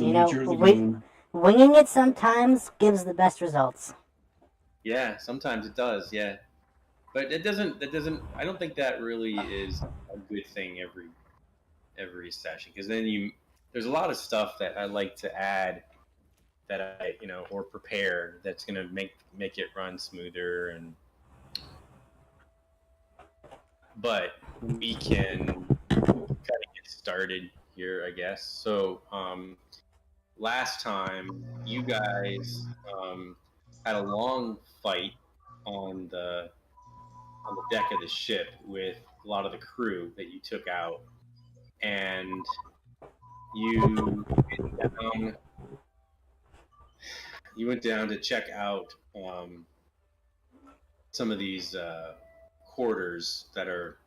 the You nature know, of the game. winging it sometimes gives the best results. Yeah, sometimes it does. Yeah, but it doesn't. That doesn't. I don't think that really is a good thing every session, because then there's a lot of stuff that I like to add that or prepare that's gonna make it run smoother, but we can kind of get started here, I guess. So last time you guys had a long fight on the deck of the ship with a lot of the crew that you took out, and you um, you went down to check out some of these quarters that are,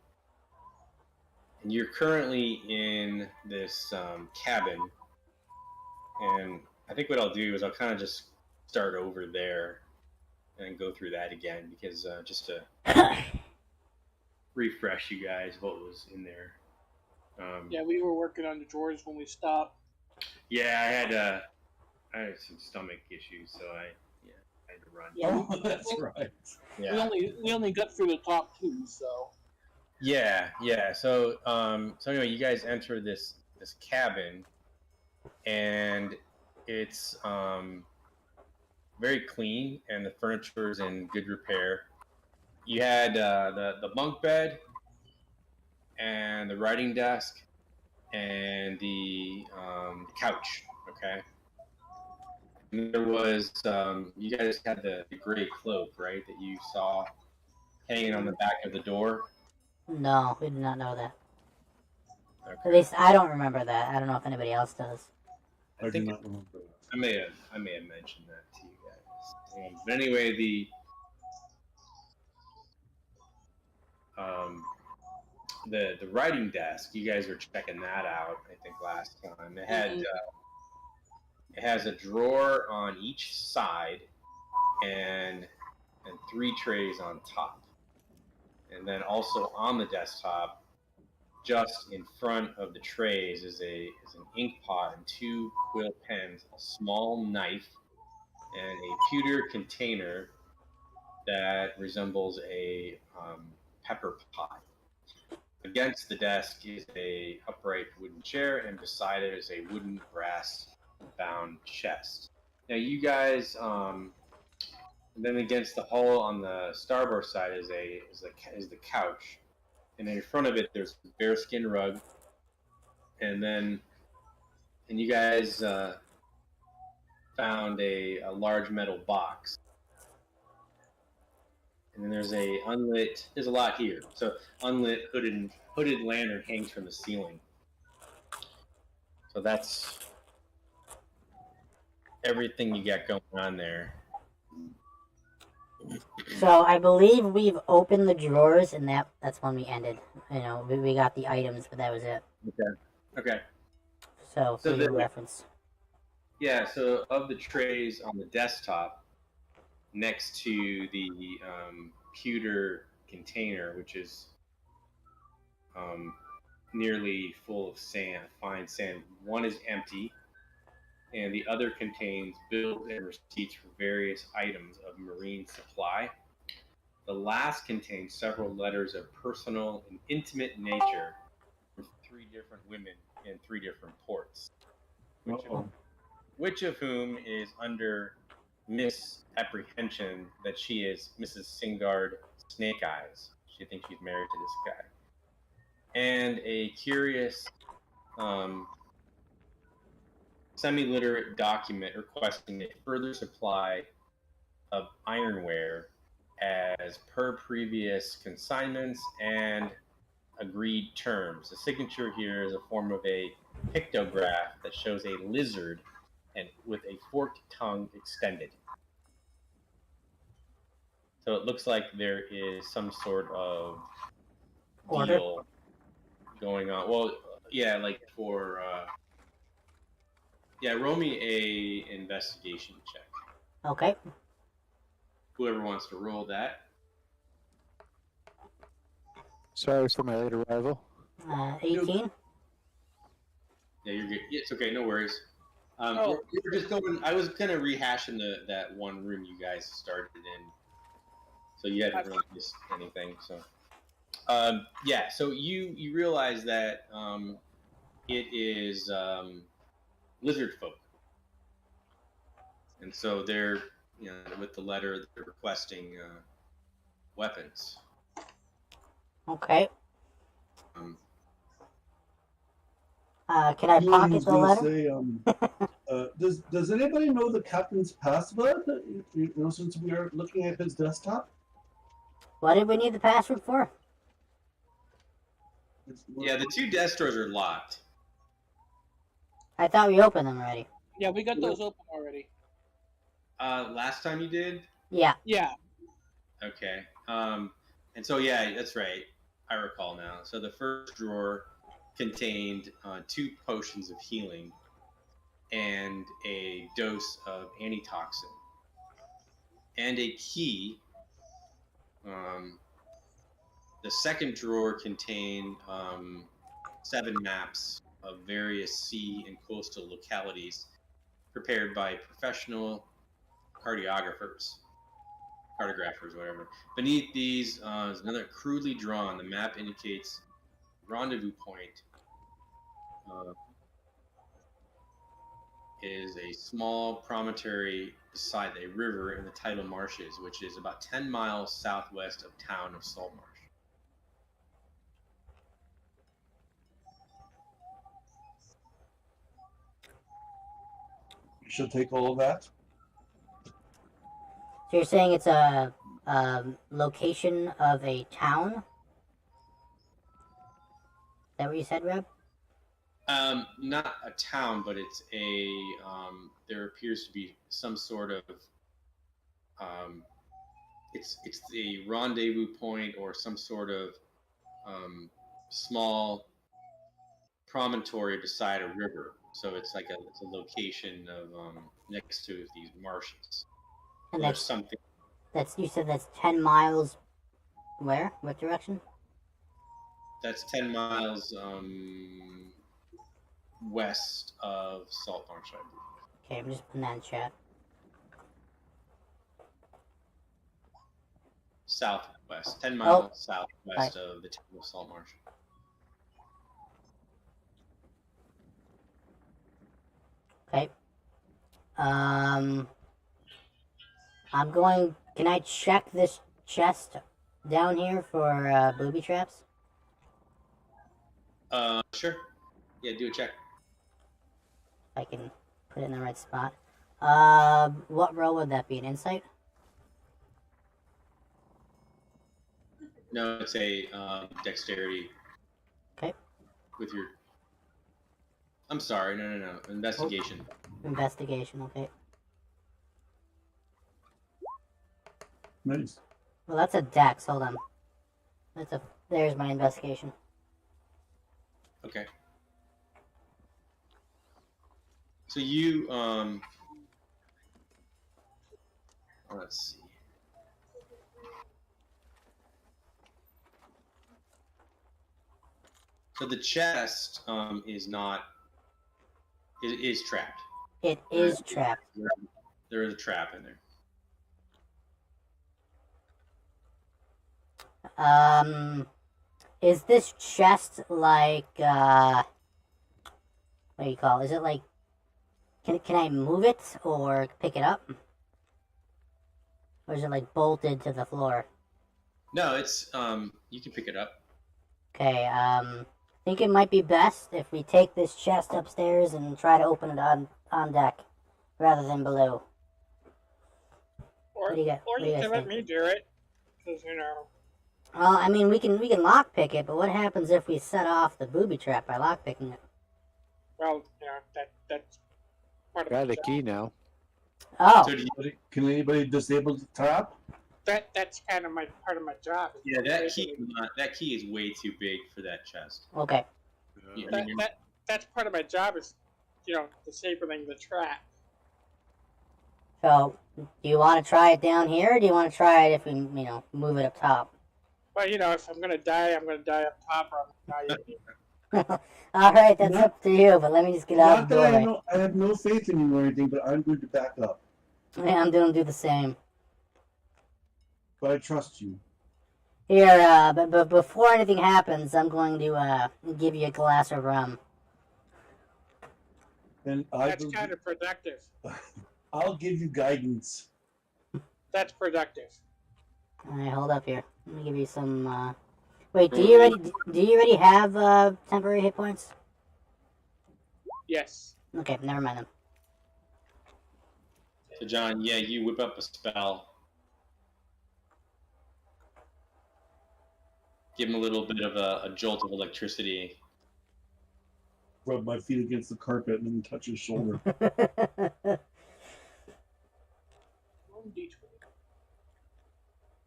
and you're currently in this cabin. And I think what I'll do is I'll kind of just start over there and go through that again, because just to refresh you guys what was in there. Yeah, we were working on the drawers when we stopped. Yeah, I had some stomach issues, so I had to run. Yeah, Oh, that's right. Yeah. we only got through the top two, so. Yeah. So anyway, you guys enter this cabin, and it's very clean, and the furniture is in good repair. You had the bunk bed, and the writing desk, and the couch. Okay. And there was you guys had the gray cloak, right? That you saw hanging on the back of the door. No, we did not know that. Okay. At least I don't remember that. I don't know if anybody else does. I do not remember that. I may have mentioned that to you guys. But anyway, the writing desk, you guys were checking that out, I think, last time. It had it has a drawer on each side, and 3 trays on top, and then also on the desktop, just in front of the trays, is an ink pot and 2 quill pens, a small knife, and a pewter container that resembles a pepper pot. Against the desk is a upright wooden chair, and beside it is a wooden brass bound chest. Now you guys, and then against the hull on the starboard side is the couch, and in front of it there's a bearskin rug, and you guys found a large metal box. And then there's there's a lot here. So unlit hooded lantern hangs from the ceiling. So that's everything you got going on there. So I believe we've opened the drawers, and that's when we ended. You know, we got the items, but that was it. Okay. So for your reference. Yeah, so of the trays on the desktop, next to the pewter container, which is nearly full of sand, fine sand, one is empty, and the other contains bills and receipts for various items of marine supply. The last contains several letters of personal and intimate nature from 3 different women in 3 different ports, which of whom is under misapprehension that she is Mrs. Singard Snake Eyes. She thinks she's married to this guy. And a curious semi-literate document requesting a further supply of ironware as per previous consignments and agreed terms. The signature here is a form of a pictograph that shows a lizard and with a forked tongue extended. So it looks like there is some sort of deal going on. Well, yeah, like for roll me a investigation check. Okay. Whoever wants to roll that. Sorry for my late arrival. 18. Yeah, you're good. It's okay, no worries. we're just going. I was kind of rehashing that one room you guys started in, so you hadn't really missed anything. So, yeah. So you realize that it is lizard folk, and so they're with the letter they're requesting weapons. Okay. Um, Can I One pocket was the gonna letter? say, does anybody know the captain's password? Since we are looking at his desktop. What did we need the password for? yeah, the 2 desk drawers are locked. I thought we opened them already. Yeah, we got those open already. Last time you did? Yeah. Yeah. Okay. And so yeah, that's right. I recall now. So the first drawer contained 2 potions of healing and a dose of antitoxin and a key. The second drawer contained 7 maps of various sea and coastal localities prepared by professional cartographers, whatever. Beneath these is another crudely drawn. The map indicates rendezvous point is a small promontory beside a river in the tidal marshes, which is about 10 miles southwest of town of Saltmarsh. You should take all of that. So you're saying it's a location of a town? Is that what you said, Reb? Not a town, but it's a. There appears to be some sort of. It's the rendezvous point or some sort of small promontory beside a river. So it's like it's a location of next to these marshes. And There's something. You said that's 10 miles. Where? What direction? That's 10 miles west of Saltmarsh, I believe. Okay, I'm just putting that in chat. Southwest, 10 miles southwest of the town of Saltmarsh. Okay. I'm going. Can I check this chest down here for booby traps? Sure. Yeah, do a check. If I can put it in the right spot. What roll would that be? An insight? No, it's a dexterity. Okay. With your. I'm sorry. No. Investigation. Investigation. Okay. Nice. Well, that's a dex. Hold on. There's my investigation. Okay. So you let's see. So the chest is not. It is trapped. It is trapped. There is a trap in there. Is this chest like, what do you call it? Is it like, can I move it or pick it up? Or is it like bolted to the floor? No, it's, you can pick it up. Okay, I think it might be best if we take this chest upstairs and try to open it on deck rather than below. Or What do you can guys let think? me do it, because Well, I mean, we can lockpick it, but what happens if we set off the booby trap by lockpicking it? well, that's part of Got my the job. key now. Oh, So do you, Can anybody disable the trap? That's kind of part of my job. yeah, that key is way too big for that chest. okay. You- That's part of my job is, disabling the trap. So, do you want to try it down here, or do you want to try it if we, move it up top? Well, if I'm gonna die, I'm gonna die up top, or I'm gonna die Alright, that's Not- up to you, but let me just get out Not the that doorway. I have no faith in you or anything, but I'm going to back up. Yeah, I'm gonna do the same. But I trust you. Here, but before anything happens, I'm going to, give you a glass of rum. And That's kind of productive. I'll give you guidance. That's productive. Alright, hold up here. Let me give you some, Wait, do you already have, temporary hit points? Yes. Okay, never mind then. So, John, yeah, you whip up a spell. Give him a little bit of a jolt of electricity. Rub my feet against the carpet and then touch his shoulder. 1d20.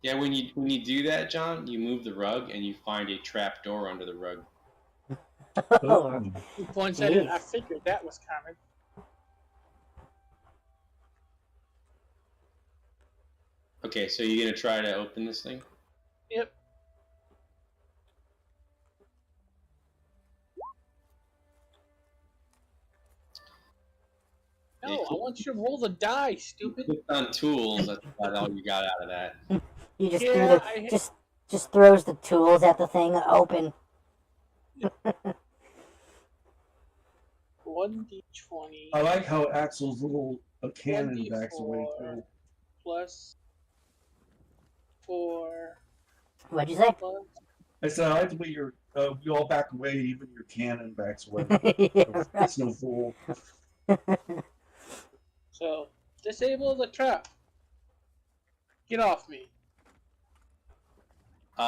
Yeah, when you do that, John, you move the rug and you find a trap door under the rug. Oh, Once I did, I jeez. figured that was coming. Okay, so you're gonna try to open this thing? Yep. No, I want you to roll the die, stupid. Clicked on tools. That's about all you got out of that. You just Yeah, threw the, just throws the tools at the thing open. 1d20 I like how Axel's little cannon 1d4 backs away too. plus 4 What'd you say? plus. I said I like the way you all back away, even your cannon backs away. Yeah, right. It's no fool. So, disable the trap. Get off me.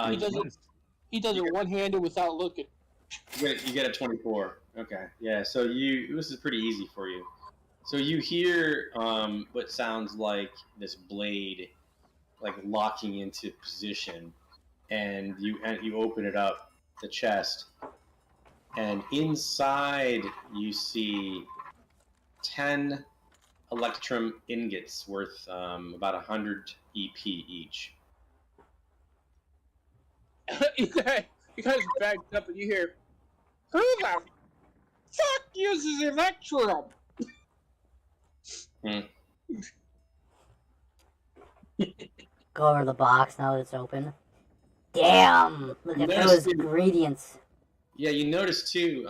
He does it one-handed without looking. you get a 24. Okay, yeah. So this is pretty easy for you. So you hear what sounds like this blade, like locking into position, and you open it up, the chest, and inside you see 10 electrum ingots worth about 100 EP each. You guys backed up and you hear, who the fuck uses electrum? Go over to the box now that it's open. Damn! Look at those ingredients. Yeah, you notice too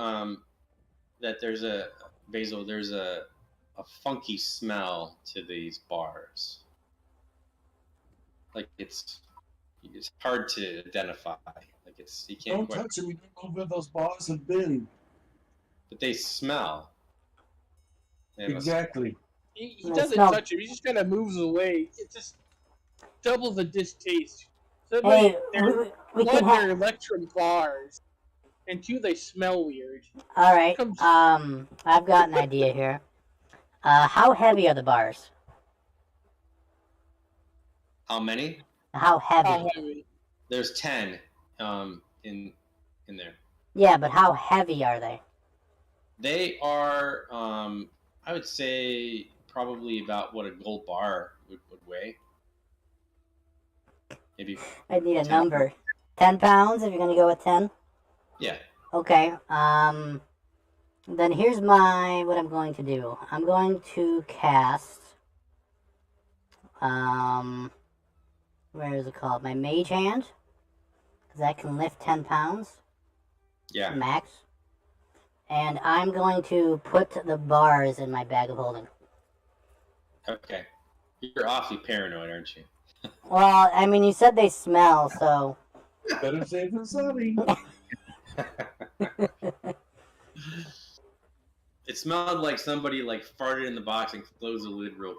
that there's a funky smell to these bars. Like it's hard to identify. Like you can't Don't quite, touch him. You don't know where those bars have been. but they smell. They must- Exactly. He It doesn't smells- touch him. He just kind of moves away. It's just double the distaste. Hey, we One, can they're have. electrum bars, and two, they smell weird. Alright, I've got an idea here. How heavy are the bars? How many? How heavy? How heavy? There's 10 in there. Yeah, but how heavy are they? They are I would say probably about what a gold bar would weigh. Maybe. I need a 10. number. 10 pounds if you're gonna go with 10? Yeah. Okay, then here's what I'm going to do. I'm going to cast, where is it called? My mage hand. Because that can lift 10 pounds. Yeah. Max. And I'm going to put the bars in my bag of holding. Okay. You're awfully paranoid, aren't you? Well, I mean, you said they smell, so... Better safe than sorry. It smelled like somebody like farted in the box and closed the lid real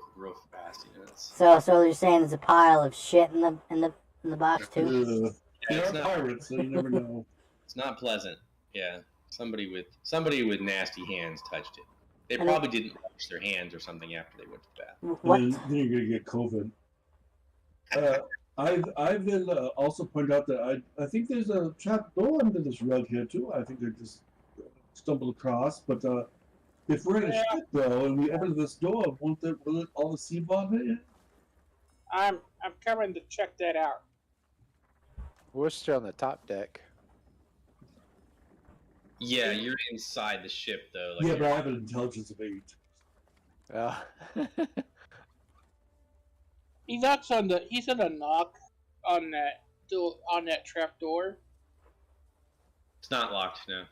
fast. You know, So you're saying there's a pile of shit in the box too? They it's are not- pirates, so you never know. It's not pleasant. Yeah. Somebody with nasty hands touched it. They And probably didn't wash their hands or something after they went to the bathroom. What? Then you're gonna get COVID. I've been also pointed out that I think there's a trap door under this rug here too. I think they just stumbled across. But if we're in a ship though, and we enter this door, will it all the sea bomb hit? I'm coming to check that out. We're still on the top deck. Yeah, you're inside the ship though. Like Yeah, but I have an intelligence of 8. He knocks on the. He's gonna knock on that door, on that trap door. it's not locked now.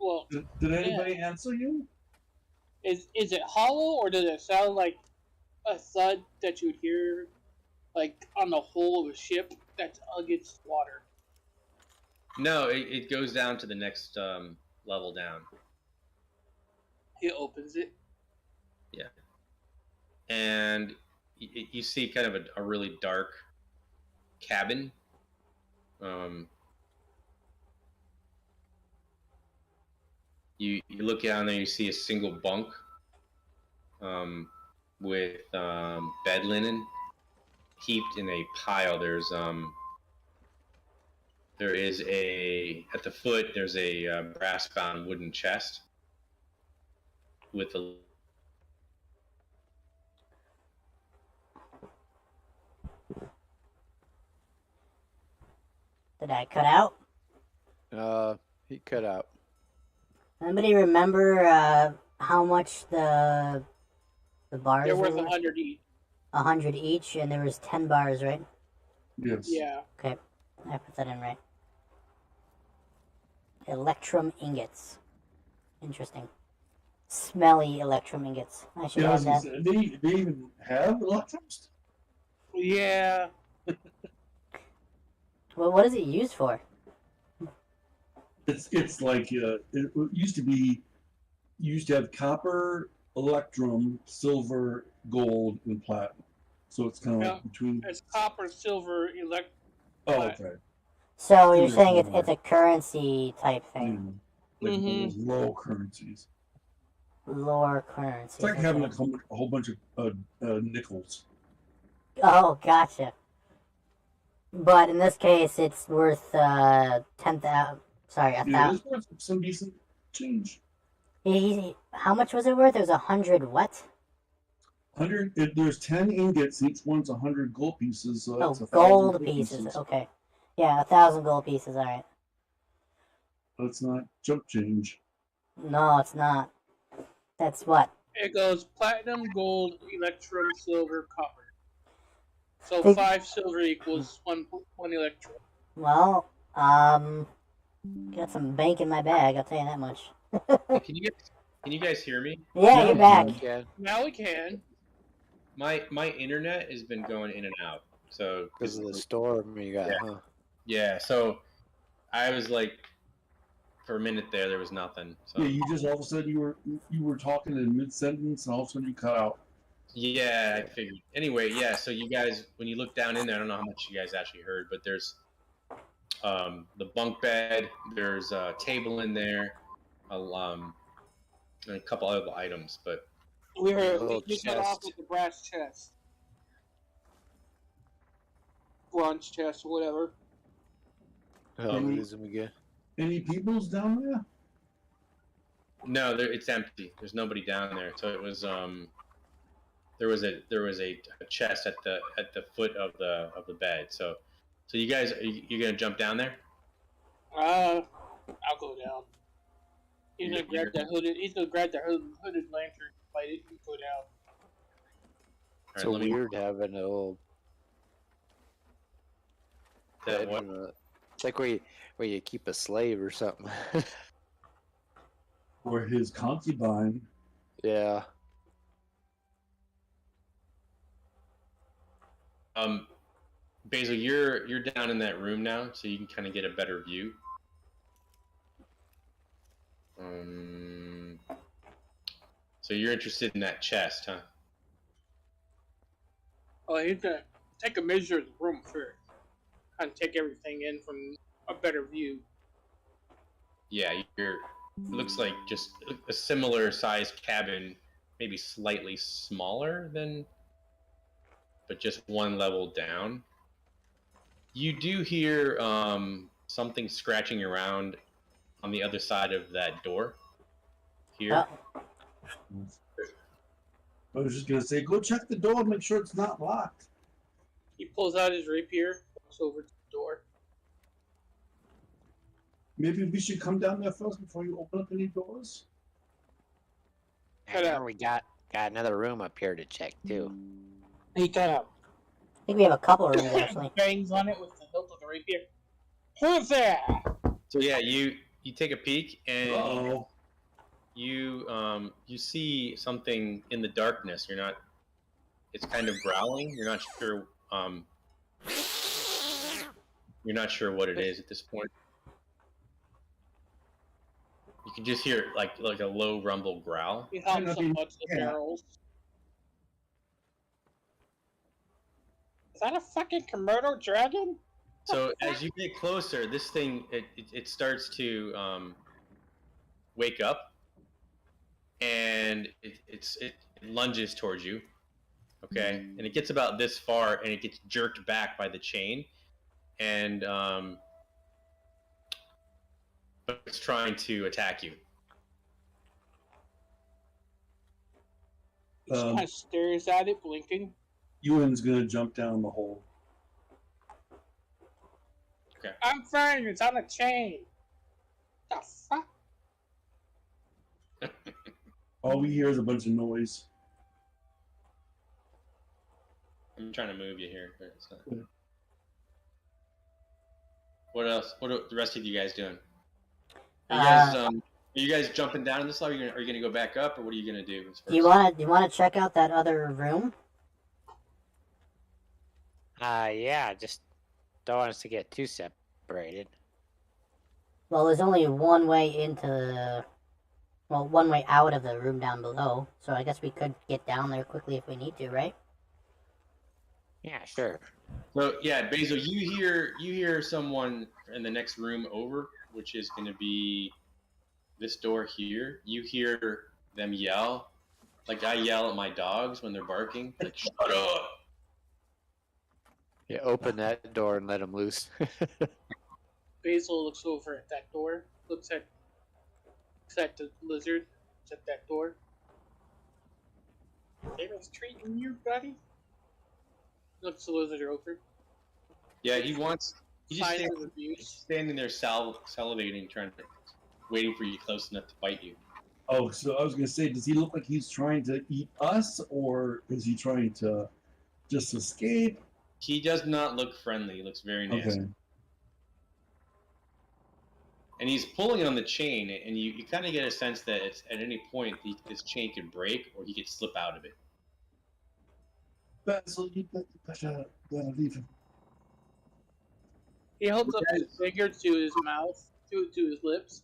Well, Did anybody answer you? is it hollow or does it sound like a thud that you'd hear, like on the hull of a ship that's against water? No, it goes down to the next level down. He opens it. Yeah, and you see kind of a really dark cabin. You look down there, you see a single bunk with bed linen heaped in a pile. There is at the foot. There's a brass-bound wooden chest with a. Did I cut out? He cut out. Anybody remember how much the bars They're were? worth 100 each. 100 each, and there was 10 bars, right? Yes. Yeah. Okay, I put that in right. Electrum ingots. Interesting. Smelly electrum ingots. I should Yeah, I was add gonna that. say, they even have electrons? Yeah. Well, what is it used for? It's like it used to be. You used to have copper, electrum, silver, gold, and platinum. So it's kind of Yeah. like between. It's copper, silver, Oh, okay. So you're Yeah, saying yeah. it's a currency type thing? Like Mhm. those low currencies. Lower currency. It's like having a whole bunch of nickels. Oh, gotcha. But in this case, it's worth 10,000. Sorry, Yeah, 1,000. it's worth some decent change. How much was it worth? It was 100 what? 100. There's 10 ingots. Each one's 100 gold pieces. So Oh, that's 1,000 gold pieces. Okay. Yeah, 1,000 gold pieces. All right. That's not jump change. No, it's not. That's what? It goes platinum, gold, electrum, silver, copper. So Think- 5 silver equals one electrum. Well, got some bank in my bag. I'll tell you that much. Can you guys hear me? Yeah, Yeah, you're back. Again, Now we can. My internet has been going in and out. So because of the storm you got, Yeah. huh? yeah, so I was like, for a minute there was nothing. So Yeah, you just all of a sudden you were talking in mid sentence, and all of a sudden you cut out. yeah, I figured. Anyway, yeah. So you guys, when you look down in there, I don't know how much you guys actually heard, but there's the bunk bed. There's a table in there, and a couple other items. But We little cut off chest. with the brass chest. Bronze chest, whatever. Oh, Mhm. lose him again. Any peoples down there? no, it's empty. There's nobody down there. So it was there was a chest at the foot of the bed. So you guys, you gonna jump down there? I'll go down. He's You're- gonna grab that hooded. He's gonna grab the hooded lantern, light it, and go down. It's All so right, weird having a little That what? bedroom. It's like where you keep a slave or something. Or his concubine? Yeah. Basil, you're down in that room now, so you can kind of get a better view. So you're interested in that chest, huh? Oh, he's gonna take a measure of the room first, and take everything in from a better view. Yeah, it looks like just a similar sized cabin, maybe slightly smaller than, but just one level down. You do hear something scratching around on the other side of that door. Here. I was just gonna say, go check the door and make sure it's not locked. He pulls out his rapier, walks over to the door. Maybe we should come down there first before you open up any doors. And now we got another room up here to check too. He kind of I think we have a couple rooms actually. bangs on it with the hilt of the rapier. Who's there? So yeah, you take a peek and Oh, you see something in the darkness. You're not. It's kind of growling. You're not sure. You're not sure what it is at this point. You can just hear like a low rumble growl. He helps so much the barrels. Is that a fucking Komodo dragon? So as you get closer, this thing it starts to wake up, and it lunges towards you. Okay, and it gets about this far, and it gets jerked back by the chain, and but it's trying to attack you. He just kind of stares at it, blinking. Ewan's gonna jump down the hole. Okay. I'm fine. It's on a chain. The fuck? All we hear is a bunch of noise. I'm trying to move you here, but it's not. What else? What are the rest of you guys doing? Are you guys jumping down in this level? Are you gonna go back up, or what are you gonna do? Do you wanna check out that other room? Yeah, just don't want us to get too separated. Well, there's only one way one way out of the room down below, so I guess we could get down there quickly if we need to, right? Yeah, sure. So yeah, Basil, you hear someone in the next room over, which is going to be this door here. You hear them yell, like I yell at my dogs when they're barking, like shut up. Yeah, open that door and let them loose. Basil looks over at that door. Looks at the lizard. Looks at that door. They was treating you, buddy. Looks the lizard over. Yeah, he's just Signs of abuse. standing there salivating, waiting for you close enough to bite you. Oh, so I was gonna say, does he look like he's trying to eat us, or is he trying to just escape? He does not look friendly. He looks very nasty. Okay. And he's pulling on the chain, and you kind of get a sense that it's, at any point this chain could break or he could slip out of it. Basil, you better leave him. He holds up his finger to his mouth, to his lips,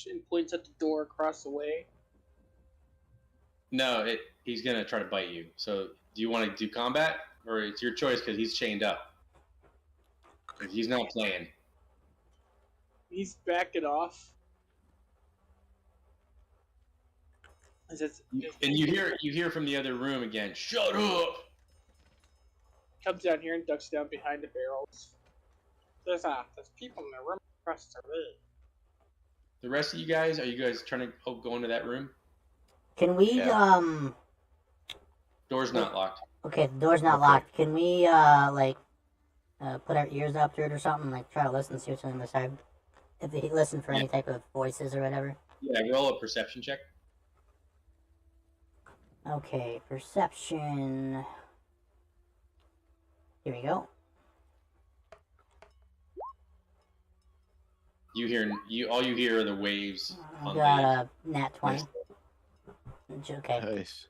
and points at the door across the way. No, he's gonna try to bite you. So, do you want to do combat, or it's your choice because he's chained up? He's not playing. He's backing off. And you hear from the other room again. Shut up! Comes down here and ducks down behind the barrels. There's people in the room across the way. The rest of you guys, are you guys trying to go into that room? Can we Door's not locked. Okay, the door's not locked. Can we put our ears up to it or something, like try to listen, see what's on the side? If they listen for any type of voices or whatever. Yeah, roll a perception check. Okay, perception. Here we go. All you hear are the waves. I got a nat 20. Okay. Nice.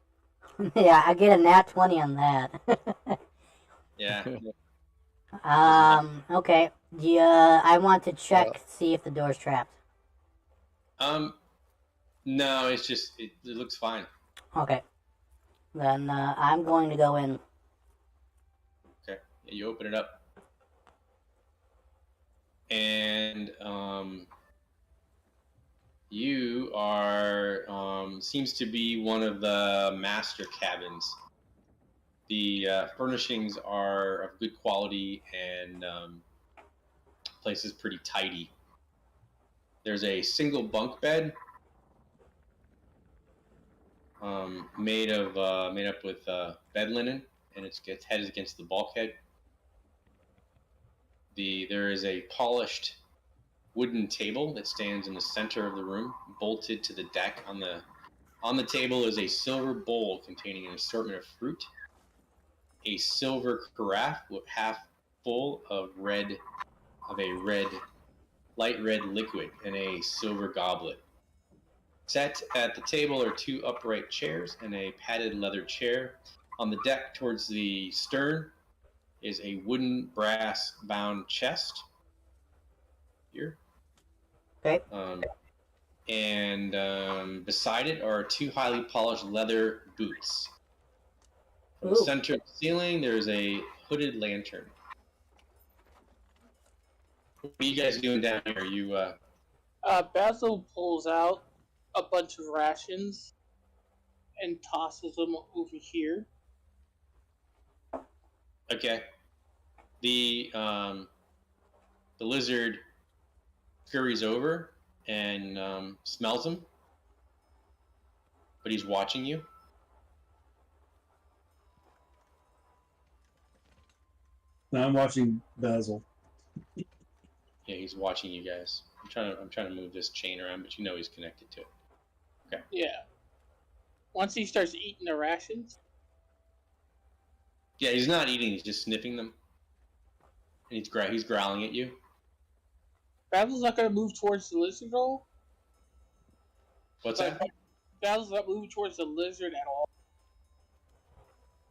Yeah, I get a nat 20 on that. Yeah. Okay. Yeah, I want to check, see if the door's trapped. No, it's just, it looks fine. Okay. Then, I'm going to go in. Okay. You open it up. And, you are, seems to be one of the master cabins. The furnishings are of good quality, and place is pretty tidy. There's a single bunk bed made up with bed linen, and its head is against the bulkhead. There is a polished wooden table that stands in the center of the room, bolted to the deck. On the table is a silver bowl containing an assortment of fruit, a silver carafe half full of light red liquid, and a silver goblet. Set at the table are 2 upright chairs and a padded leather chair. On the deck towards the stern is a wooden brass bound chest. Here. Okay. And beside it are 2 highly polished leather boots. In the Ooh. center of the ceiling, there's a hooded lantern. What are you guys doing down here? You Basil pulls out a bunch of rations and tosses them over here. okay? The lizard scurries over and smells them, but he's watching you. Now I'm watching Basil. Yeah, he's watching you guys. I'm trying to move this chain around, but you know he's connected to it. Yeah. Once he starts eating the rations, Yeah, he's not eating; he's just sniffing them, and he's growling at you. Basil's not going to move towards the lizard at all. What's that? Basil's not moving towards the lizard at all.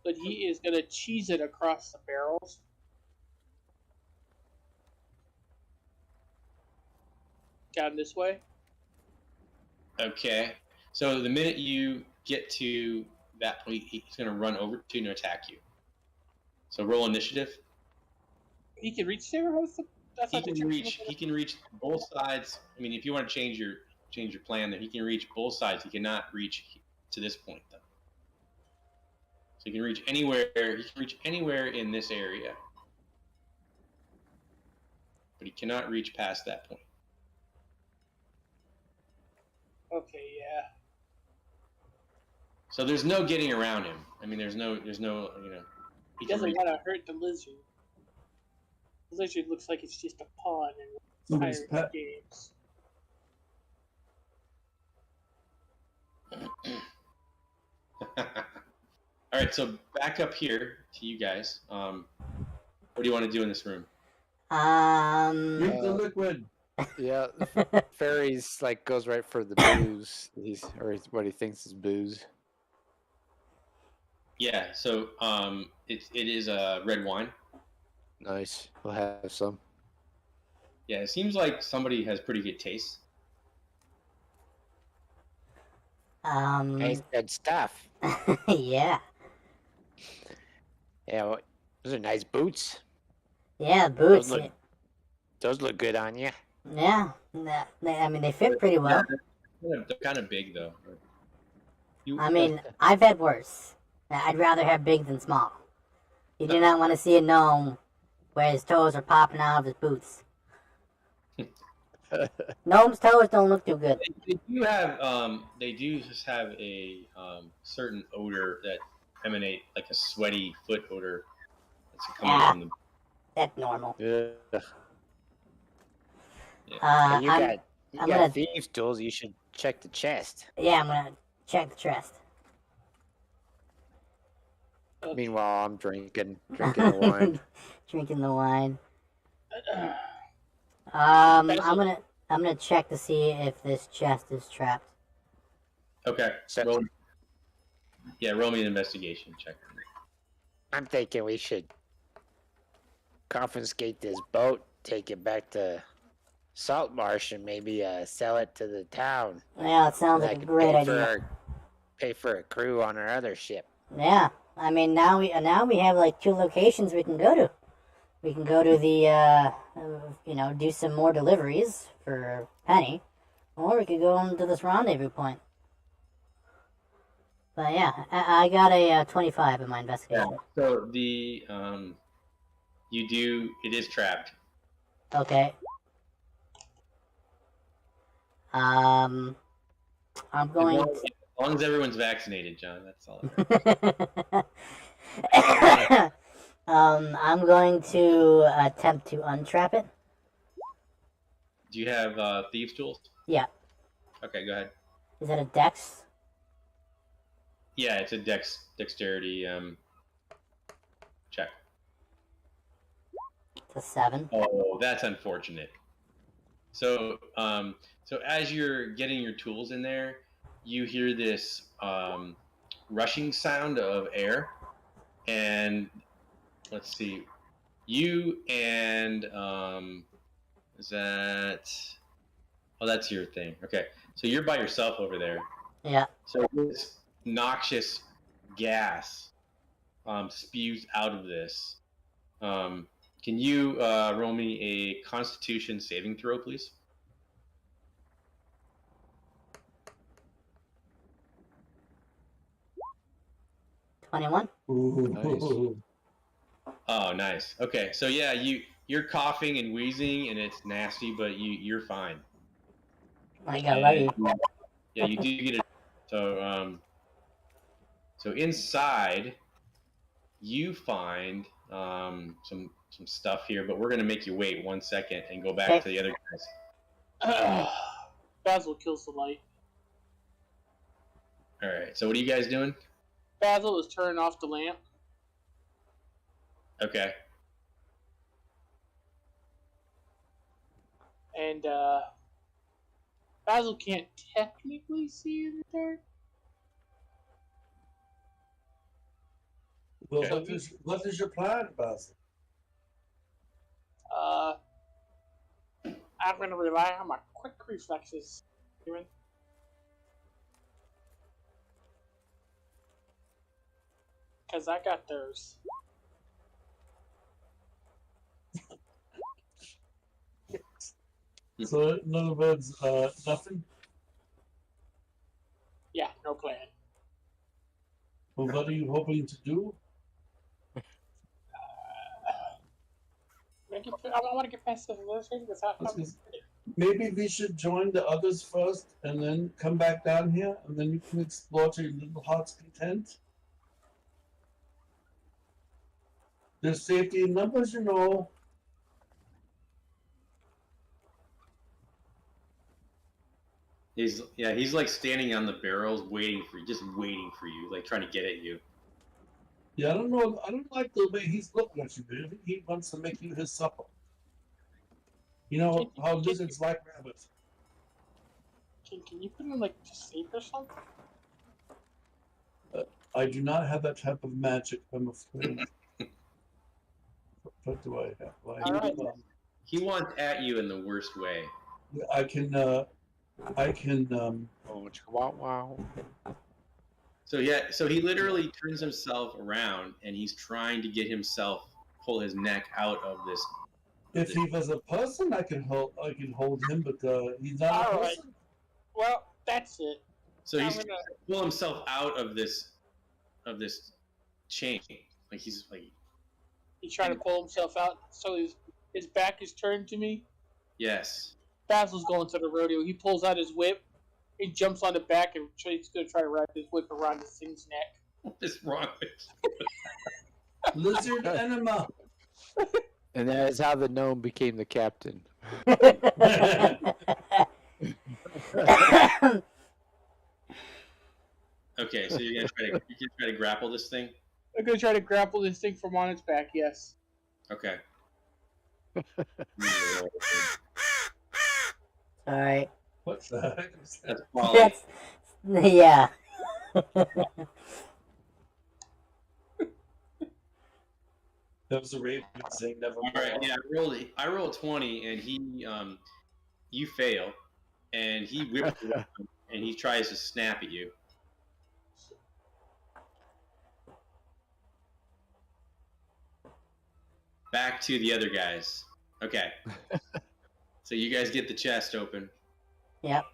But he is going to cheese it across the barrels. Down this way. Okay. So the minute you get to that point, he's going to run over to you and attack you. So roll initiative. He can reach there? That's not the He can reach both sides. I mean, if you want to change your plan, there he can reach both sides. He cannot reach to this point though. So he can reach anywhere. He can reach anywhere in this area, but he cannot reach past that point. Okay, yeah. So there's no getting around him. I mean, there's no, He doesn't want to hurt the lizard. The lizard looks like it's just a pawn in Somebody's pirate pet. games. All right, so back up here to you guys. What do you want to do in this room? Drink the liquid. Yeah, the fairies like goes right for the booze. What he thinks is booze. Yeah, so it is red wine. Nice. We'll have some. Yeah, it seems like somebody has pretty good taste. Nice good stuff. Yeah. Yeah, well, those are nice boots. Yeah, boots. Those look good on you. Yeah. I mean, they fit pretty well. They're kind of big though. I mean, I've had worse. I'd rather have big than small. You do not want to see a gnome where his toes are popping out of his boots. Gnome's toes don't look too good. They do just have a certain odor that emanate like a sweaty foot odor that's coming from the. That's normal. Yeah. I'm you got gonna- thieves' tools. You should check the chest. Yeah, I'm gonna check the chest. Meanwhile, I'm drinking the wine. Drinking the wine. I'm gonna check to see if this chest is trapped. Okay. So- Roll me an investigation check. I'm thinking we should confiscate this boat, take it back to Saltmarsh, and maybe sell it to the town. Yeah, it sounds like a great idea. Pay for a crew on our other ship. Yeah, I mean now we have like 2 locations we can go to. We can go to the do some more deliveries for a penny, or we could go on to this rendezvous point. But yeah, I got a 25 in my investigation. Yeah. So the it is trapped. Okay. I'm going. As long as everyone's vaccinated, John, that's all. I'm going to attempt to untrap it. Do you have thieves tools? Yeah. Okay, go ahead. Is that a dex? Yeah, it's a dexterity check. It's a 7. Oh, that's unfortunate. So, so as you're getting your tools in there, you hear this rushing sound of air, and let's see, you and is that? Oh, that's your thing. Okay, so you're by yourself over there. Yeah. So this noxious gas spews out of this. Can you roll me a Constitution saving throw, please? 21. Ooh. Oh, nice. Okay, so yeah, you're coughing and wheezing, and it's nasty, but you're fine. I got lucky. Yeah, you do get it. So so inside, you find some stuff here, but we're gonna make you wait 1 second and go back Okay. to the other guys. Basil kills the light. All right. So what are you guys doing? Basil is turning off the lamp. Okay. And Basil can't technically see in the dark. Well, Okay. what is your plan, Basil? I'm going to rely on my quick reflexes. Human. Because I got those. So, in other words, nothing. Yeah, no plan. Well, what are you hoping to do? I want to get past this illusion because Maybe we should join the others first, and then come back down here, and then you can explore to your little heart's content. There's safety in numbers, you know. He's like standing on the barrels, waiting for you, like trying to get at you. Yeah, I don't know. I don't like the way he's looking at you. Dude. He wants to make you his supper. You know how lizards like rabbits. Can you put him like to sleep or something? I do not have that type of magic, I'm afraid. What do I have? All right. He wants at you in the worst way. I can. Oh, wow. So yeah, so he literally turns himself around and he's trying to get himself pull his neck out of this. If he was a person, I can hold him, but he's not a All right. person. Well, that's it. So he's I'm gonna- trying to pull himself out of this chain. Like he's trying to pull himself out, so his back is turned to me. yes. Basil's going to the rodeo. He pulls out his whip. He jumps on the back and he's going to try to wrap his whip around this thing's neck. What is wrong with Lizard enema. And that is how the gnome became the captain. Okay, so you're gonna try to grapple this thing? I'm going to try to grapple this thing from on its back, yes. Okay. Alright. What the heck is that? That's quality. Yeah. That was a raven saying never All right, yeah, I rolled 20, and he, you fail, and he whips you up, and he tries to snap at you. Back to the other guys. Okay. So you guys get the chest open. Yep.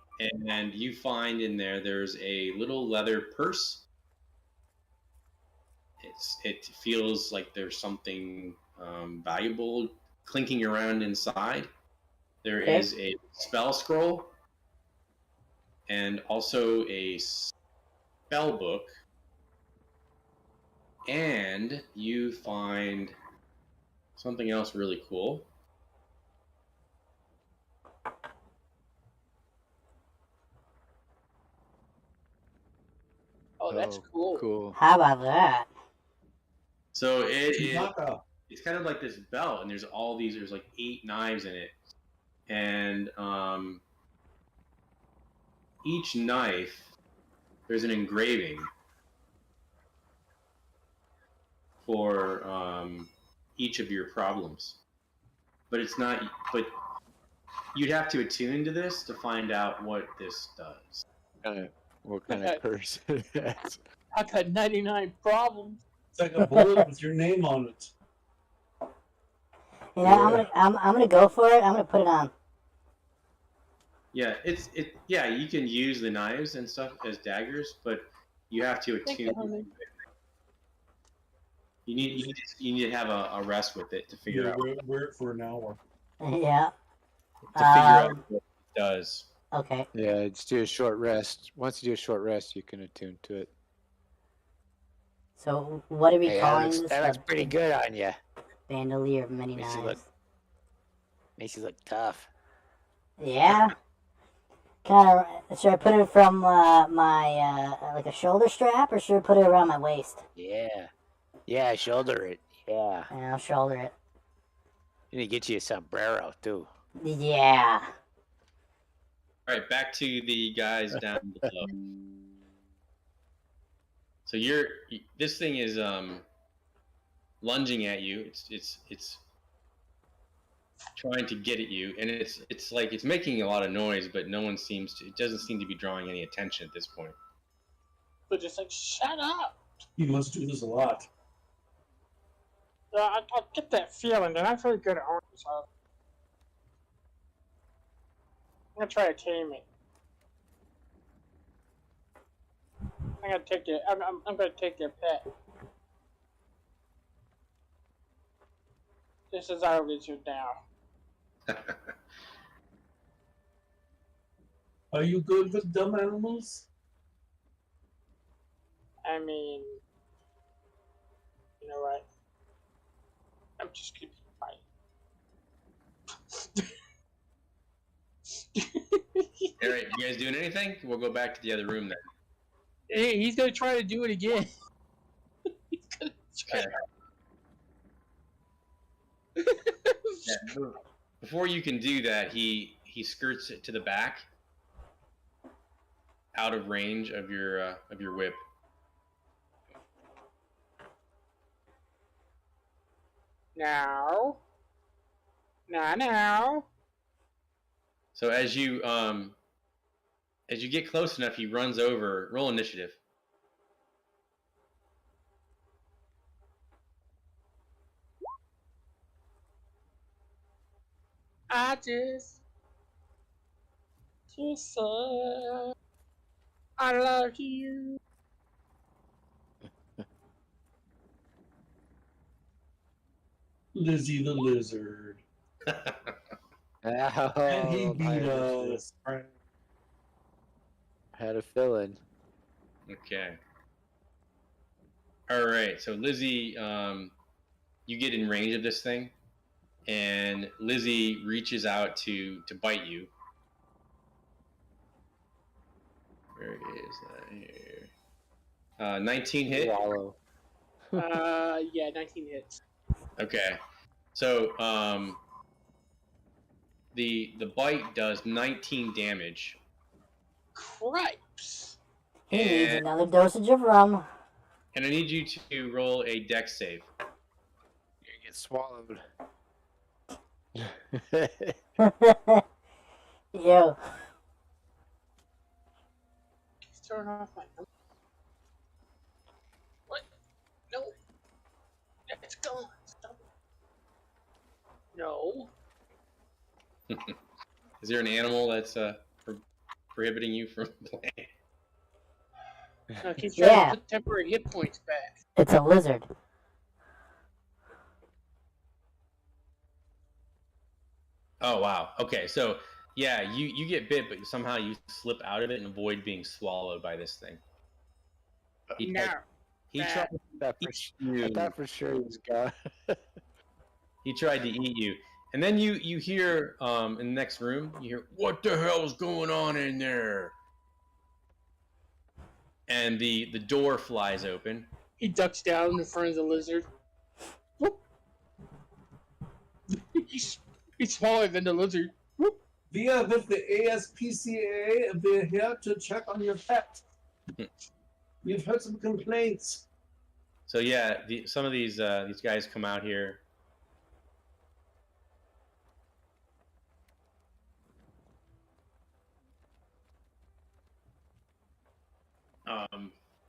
And you find in there's a little leather purse. It feels like there's something valuable clinking around inside. There is a spell scroll and also a spell book. And you find something else really cool. Oh, that's cool. Cool. How about that? So Chewbacca. it's kind of like this belt, and there's like 8 knives in it, and each knife there's an engraving for each of your problems, but it's not. But you'd have to attune to this to find out what this does. What kind of curse it is? I got 99 problems. It's like a bullet with your name on it. You know, I'm gonna go for it. I'm gonna put it on. Yeah, yeah. You can use the knives and stuff as daggers, but you have to Thank you, attune. honey. You need to have a rest with it to figure out Wear it for an hour. Yeah. out what it does. Okay. Yeah, just do a short rest. Once you do a short rest, you can attune to it. So what are we Hey, calling this? that looks pretty good on you. Bandolier of many Makes you knives. Makes you look tough. Yeah. Kind of. Should I put it from my like a shoulder strap, or should I put it around my waist? Yeah. Yeah, shoulder it. Yeah. Yeah, I'll shoulder it. You need to get you a sombrero, too. Yeah. All right, back to the guys down below. So this thing is lunging at you. It's trying to get at you, and it's like it's making a lot of noise, but it doesn't seem to be drawing any attention at this point. But just like, shut up. You must do this a lot. I get that feeling. They're not very good at arms, so I'm gonna try to tame it. I'm gonna take it. I'm gonna take their pet. This is our lizard now. Are you good with dumb animals? I mean, you know what? I'm just gonna be fine. All right, you guys doing anything? We'll go back to the other room then. Hey, he's gonna try to do it again. He's gonna try. Okay. Yeah, before you can do that, he skirts it to the back, out of range of your whip. Now. Now. So as you get close enough, he runs over. Roll initiative. I just said I love you. Lizzie the lizard. And he beat us. Had a feeling. Okay. All right. So Lizzie, you get in range of this thing, and Lizzie reaches out to bite you. Where is that here? 19 hit. Swallow. Yeah, 19 hits. Okay. So the bite does 19 damage. Cripes. He needs And, another dosage of rum. and I need you to roll a dex save. You get swallowed. Ew. He's throwing off my. What? No. It's gone. Stop it. No. Is there an animal that's prohibiting you from playing? No, he's trying Yeah. to put temporary hit points back. It's a lizard. Oh wow. Okay, so yeah, you get bit, but somehow you slip out of it and avoid being swallowed by this thing. He No. tried I thought for sure he was gone. he tried to eat you, and then you hear in the next room you hear, "What the hell's going on in there?" and the door flies open. He ducks down in front of the lizard. Whoop. He's smaller than the lizard. Whoop. We are with the ASPCA, and we're here to check on your pet. We've heard some complaints. So yeah, some of these guys come out here.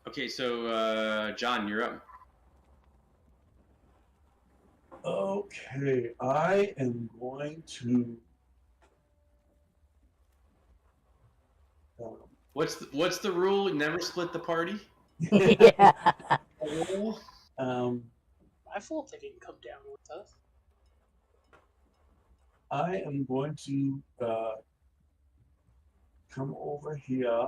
Okay, so John, you're up. Okay, I am going to. What's the rule? Never split the party. Yeah. My fault they didn't come down with us. I am going to come over here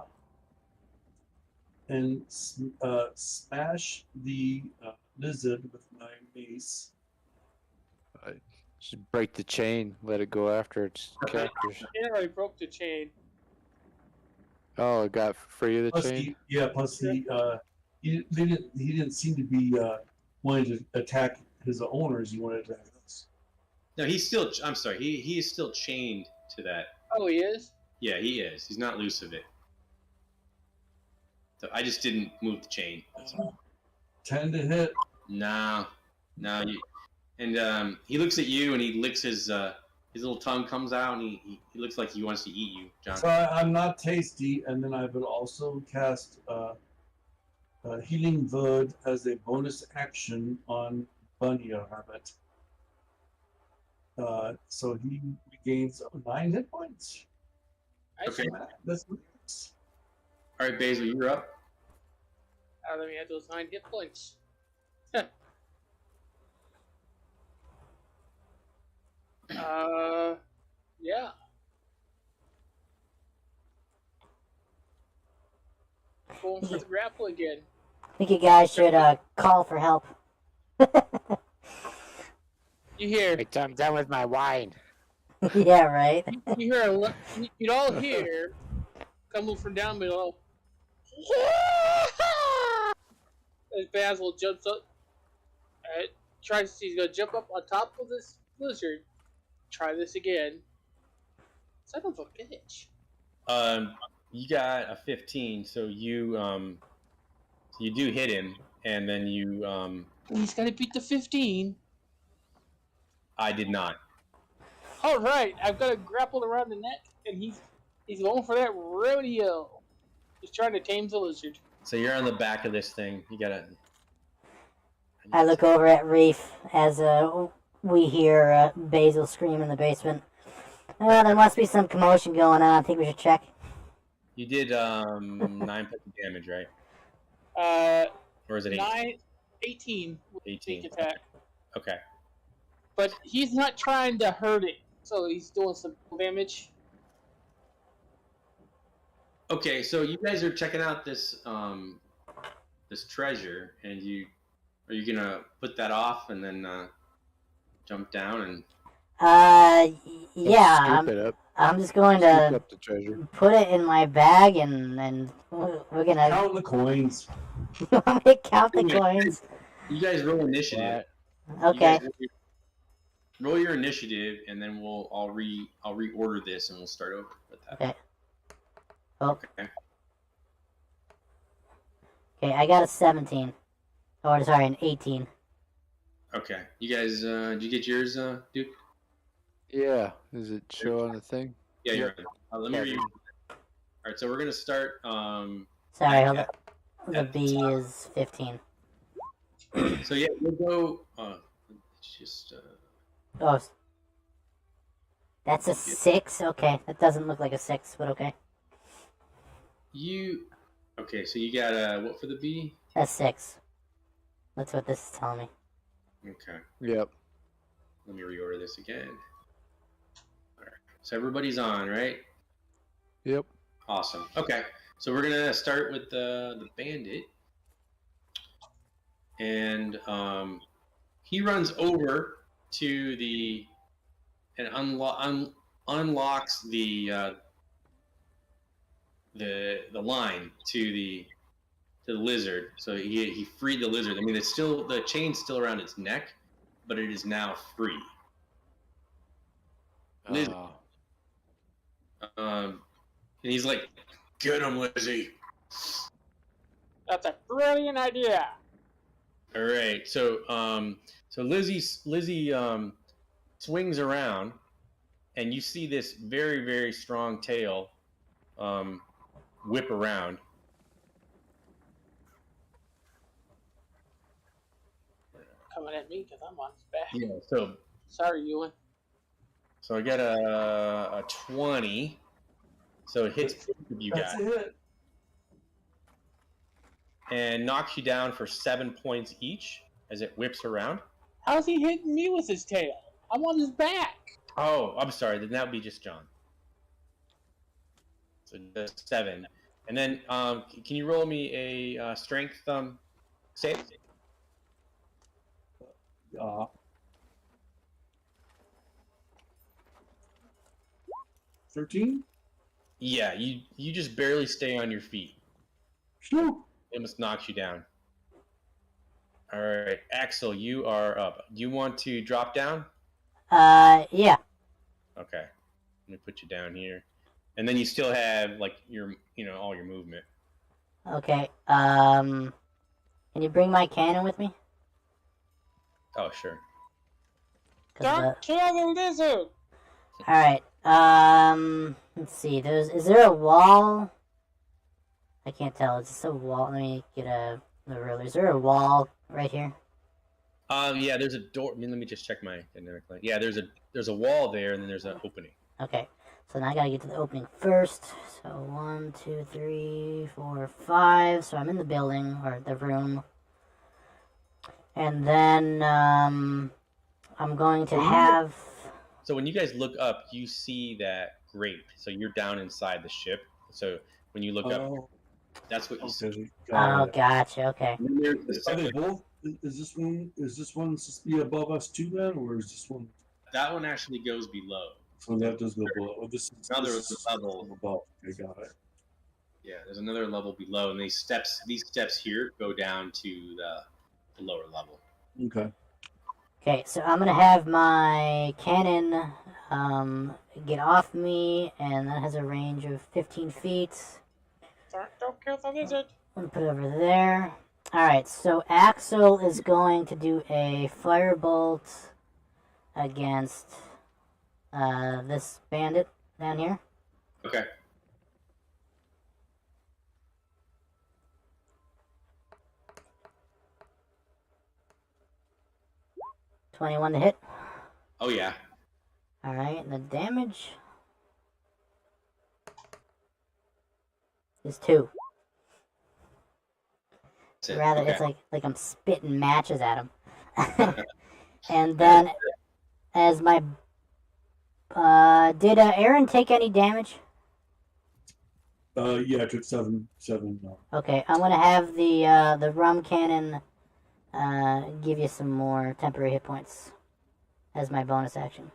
and smash the lizard with my mace. Just break the chain, let it go after its captors. It already broke the chain. Oh, it got free of the Plus chain? he didn't seem to be wanting to attack his owners. He wanted to attack us. No, he's still. I'm sorry. He is still chained to that. Oh, he is? Yeah, he is. He's not loose of it. So I just didn't move the chain. That's all. 10 to hit. No. And he looks at you and he licks his little tongue comes out and he looks like he wants to eat you, John. So I'm not tasty, and then I would also cast Healing Word as a bonus action on Bunny Rabbit. So he regains 9 hit points. Okay. That's nice. All right, Basil, you're up. Let me add those 9 hit points. Yeah. Going for the grapple again. I think you guys should call for help. You hear? Wait till I'm done with my wine. Yeah, right. You hear? You'd all hear coming from down below. As Basil jumps up, he's gonna jump up on top of this lizard. Try this again. Son of a bitch. You got a 15, so you do hit him, and then you He's gotta beat the 15. I did not. All right, I've got a grapple around the neck, and he's going for that rodeo. He's trying to tame the lizard. So you're on the back of this thing. You gotta. I look over at Reef as we hear Basil scream in the basement. There must be some commotion going on. I think we should check. You did 9 points of damage, right? Or is it 8? 18. 18. Attack. Okay. But he's not trying to hurt it, so he's doing some damage. Okay, so you guys are checking out this this treasure, and are you gonna put that off and then jump down and? Yeah. Scoop it up. I'm just going Scoop to up the treasure. put it in my bag, and we're gonna Count the coins. want me to count the coins. You guys roll initiative. Okay. You guys roll your initiative, and then I'll reorder this, and we'll start over with that. Okay. Oh. Okay. Okay, I got a 17. Or sorry, an 18. Okay. You guys, did you get yours, Duke? Yeah. Does it show on the thing? Yeah, you're on. Let me Yeah. read. All right, so we're gonna start. Sorry, hold on. The B is 15. So yeah, we'll go. It's just. Oh, that's a 6. Okay, that doesn't look like a 6, but okay. Okay, so you got what for the B? That's 6. That's what this is telling me. Okay. Yep. Let me reorder this again. All right. So everybody's on, right? Yep. Awesome. Okay. So we're gonna start with the bandit, and he runs over to and unlocks the line to to the lizard. So he freed the lizard. I mean, it's still the chain's still around its neck, but it is now free. Lizzie. And he's like, "Get him, Lizzie." That's a brilliant idea. All right, so Lizzie swings around, and you see this very, very strong tail whip around. Coming at me because I'm on his back. Yeah. So Sorry, Ewan. I got a 20. So it hits both of you That's guys a hit. and knocks you down for 7 points each as it whips around. How's he hitting me with his tail? I'm on his back. Oh, I'm sorry. Then that would be just John. So just 7. And then can you roll me a strength save? 13? Yeah, you just barely stay on your feet. Sure. It almost knocks you down. All right, Axel, you are up. Do you want to drop down? Yeah. Okay. Let me put you down here. And then you still have like your all your movement. Okay. Can you bring my cannon with me? Oh, sure. 'Cause Don't kill the lizard. Alright, let's see, is there a wall? I can't tell, is this a wall? Let me get the ruler. Is there a wall right here? Yeah, there's a door. Let me just check my dynamic line. Yeah, there's a wall there, and then there's an opening. Okay, so now I gotta get to the opening first. So 1, 2, 3, 4, 5. So I'm in the building, or the room. And then, I'm going to have... So when you guys look up, you see that grape. So you're down inside the ship. So when you look up, that's what you see. Okay. Oh, gotcha, okay. And then there's the Are they second- both? Is this one supposed to be above us too then, or is this one? that one actually goes below. So that does go below. Oh, this is Another this is level. above. Okay, got it. Yeah, there's another level below, and these steps here go down to the lower level. Okay. Okay, so I'm gonna have my cannon get off me, and that has a range of 15 feet. Don't kill the lizard. I'm gonna put it over there. Alright, so Axel is going to do a firebolt against this bandit down here. Okay. $21 to hit. Oh yeah. Alright, and the damage is 2. That's it. Rather, Okay. it's like I'm spitting matches at him. And then, as my... did Aaron take any damage? Yeah, I took 7. Okay, I'm gonna have the rum cannon give you some more temporary hit points as my bonus action.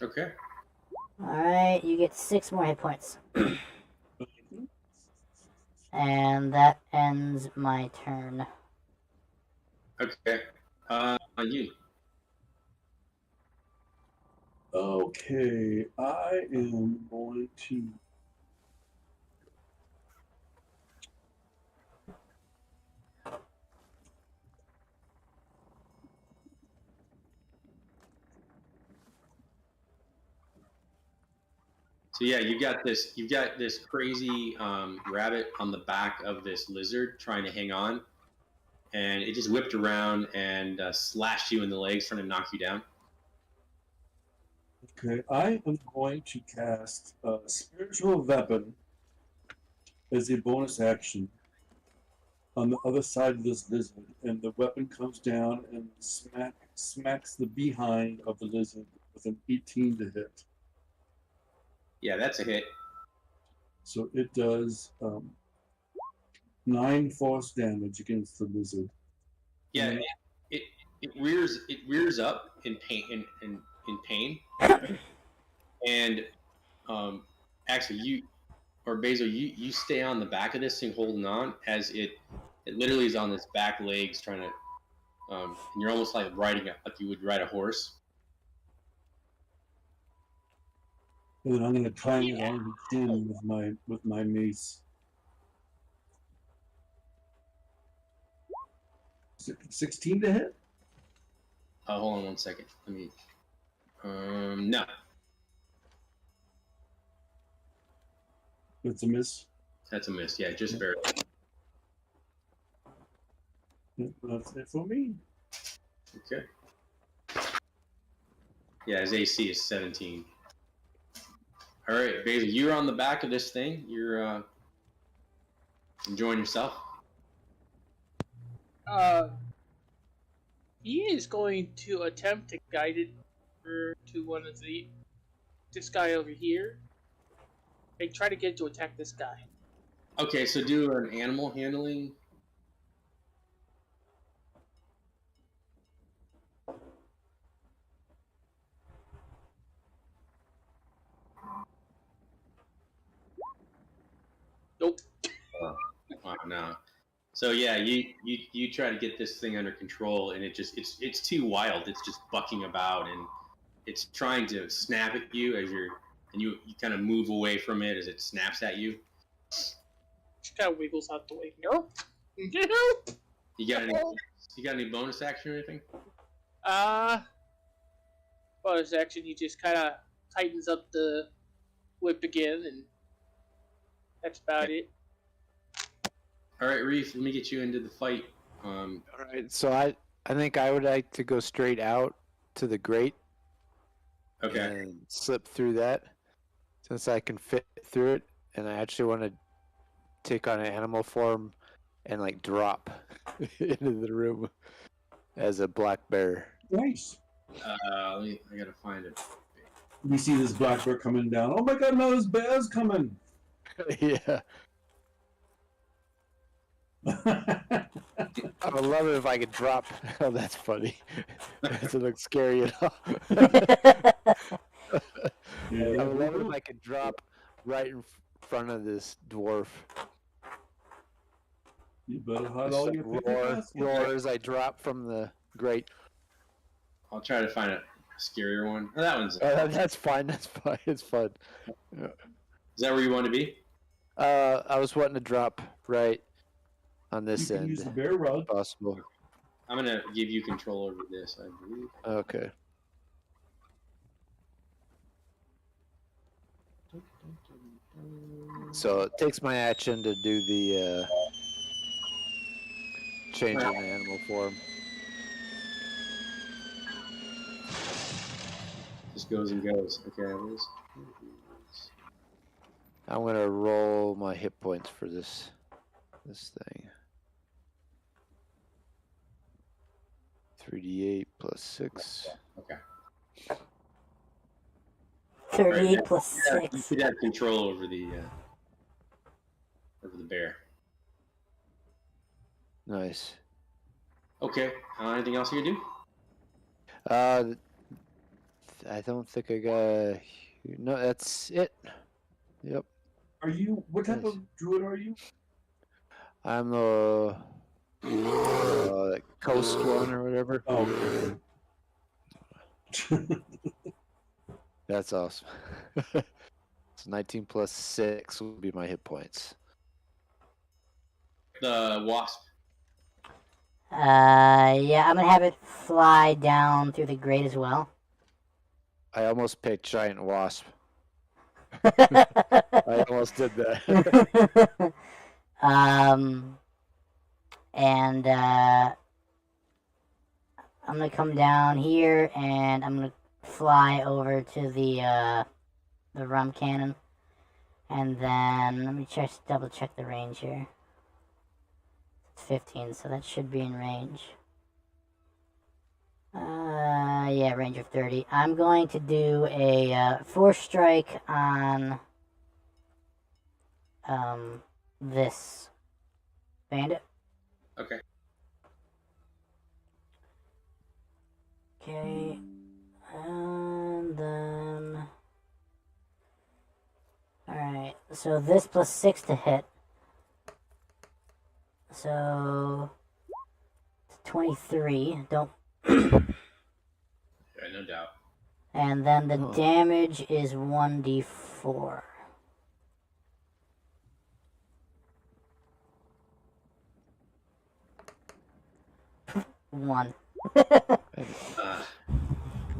Okay. Alright, you get 6 more hit points. And that ends my turn. Okay. You. Okay, I am going to. So yeah, you've got this crazy rabbit on the back of this lizard trying to hang on, and it just whipped around and slashed you in the legs, trying to knock you down. Okay, I am going to cast a spiritual weapon as a bonus action on the other side of this lizard, and the weapon comes down and smacks the behind of the lizard with an 18 to hit. Yeah, that's a hit. So it does 9 force damage against the lizard. Yeah, it rears up in pain in pain, and actually or Basil, you stay on the back of this thing holding on as it literally is on its back legs trying to, and you're almost like riding it like you would ride a horse. And then I'm gonna clang it on the chin with my mace. 16 to hit? Hold on one second. Let me. No. It's a miss. That's a miss. Yeah, just barely. That's it for me. Okay. Yeah, his AC is 17. All right, Basil, you're on the back of this thing. You're enjoying yourself. He is going to attempt to guide it to one of this guy over here. And try to get it to attack this guy. Okay, so do an animal handling. Nope. Oh, no. So yeah, you try to get this thing under control, and it's too wild. It's just bucking about, and it's trying to snap at you as you kind of move away from it as it snaps at you. She kind of wiggles out the way. Nope. Nope. You got any bonus action or anything? Bonus action, he just kind of tightens up the whip again, and that's about it. All right, Reef, let me get you into the fight. All right, so I think I would like to go straight out to the grate Okay. and slip through that, since I can fit through it, and I actually want to take on an animal form and like drop into the room as a black bear. Nice. I gotta find it. We see this black bear coming down. Oh my god, no, this bear's coming. Yeah, I would love it if I could drop. Oh, that's funny. That doesn't look scary at all. Yeah, I would love it if I could drop right in front of this dwarf. you better hide Just all like your roar as I drop from the grate. I'll try to find a scarier one. Oh, that one's. That's fine. That's fine. It's fun. Is that where you want to be? I was wanting to drop right on You this can end, use the bear rug. if possible. I'm gonna give you control over this, I believe. Okay. So it takes my action to do the change in the animal form. Just goes and goes. Okay, I'm gonna roll my hit points for this thing. 3d8 plus 6. Okay. 38 plus You 6. should have control over the bear. Nice. Okay. Anything else you can do? I don't think I got. No, that's it. Yep. Are you, what type Nice. of druid are you? I'm the coast one or whatever. Oh, okay. That's awesome. So 19 plus 6 will be my hit points. The wasp. Yeah, I'm gonna have it fly down through the grate as well. I almost picked giant wasp. I almost did that. And I'm gonna come down here and I'm gonna fly over to the rum cannon, and then let me double check the range here. It's 15, so that should be in range. Yeah, range of 30. I'm going to do a force strike on this bandit. Okay. Okay, and then Alright, so this plus 6 to hit. So 23. Don't. Yeah, no doubt. And then the Oh. damage is 1d4. One. Uh, I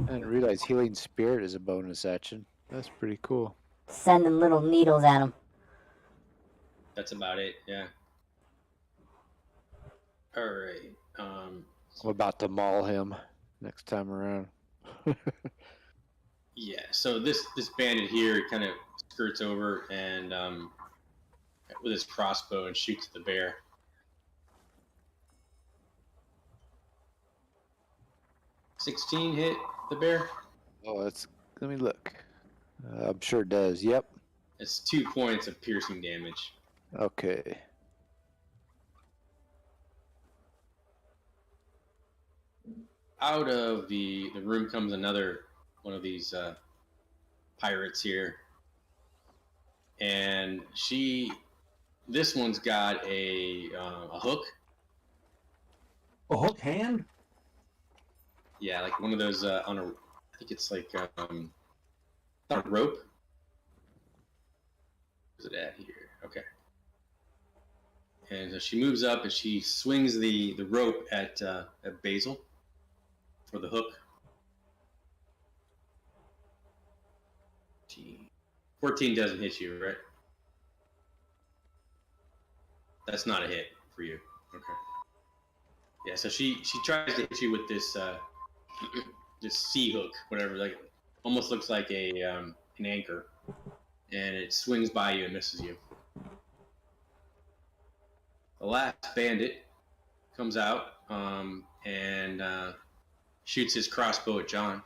didn't realize healing spirit is a bonus action. That's pretty cool. Sending little needles at him. that's about it. Yeah. All right. I'm about to maul him next time around. Yeah. So this bandit here kind of skirts over and with his crossbow and shoots the bear. $16 hit the bear. Oh, let me look. I'm sure it does. Yep. It's 2 points of piercing damage. Okay. Out of the room comes another one of these pirates here, and this one's got a hook. A hook hand? Yeah, like one of those on a. I think it's like not a rope. Where's it at here? Okay. And so she moves up and she swings the rope at Basil for the hook. 14 doesn't hit you, right? That's not a hit for you. Okay. Yeah, so she tries to hit you with this this sea hook, whatever, like almost looks like an anchor, and it swings by you and misses you. The last bandit comes out and shoots his crossbow at John.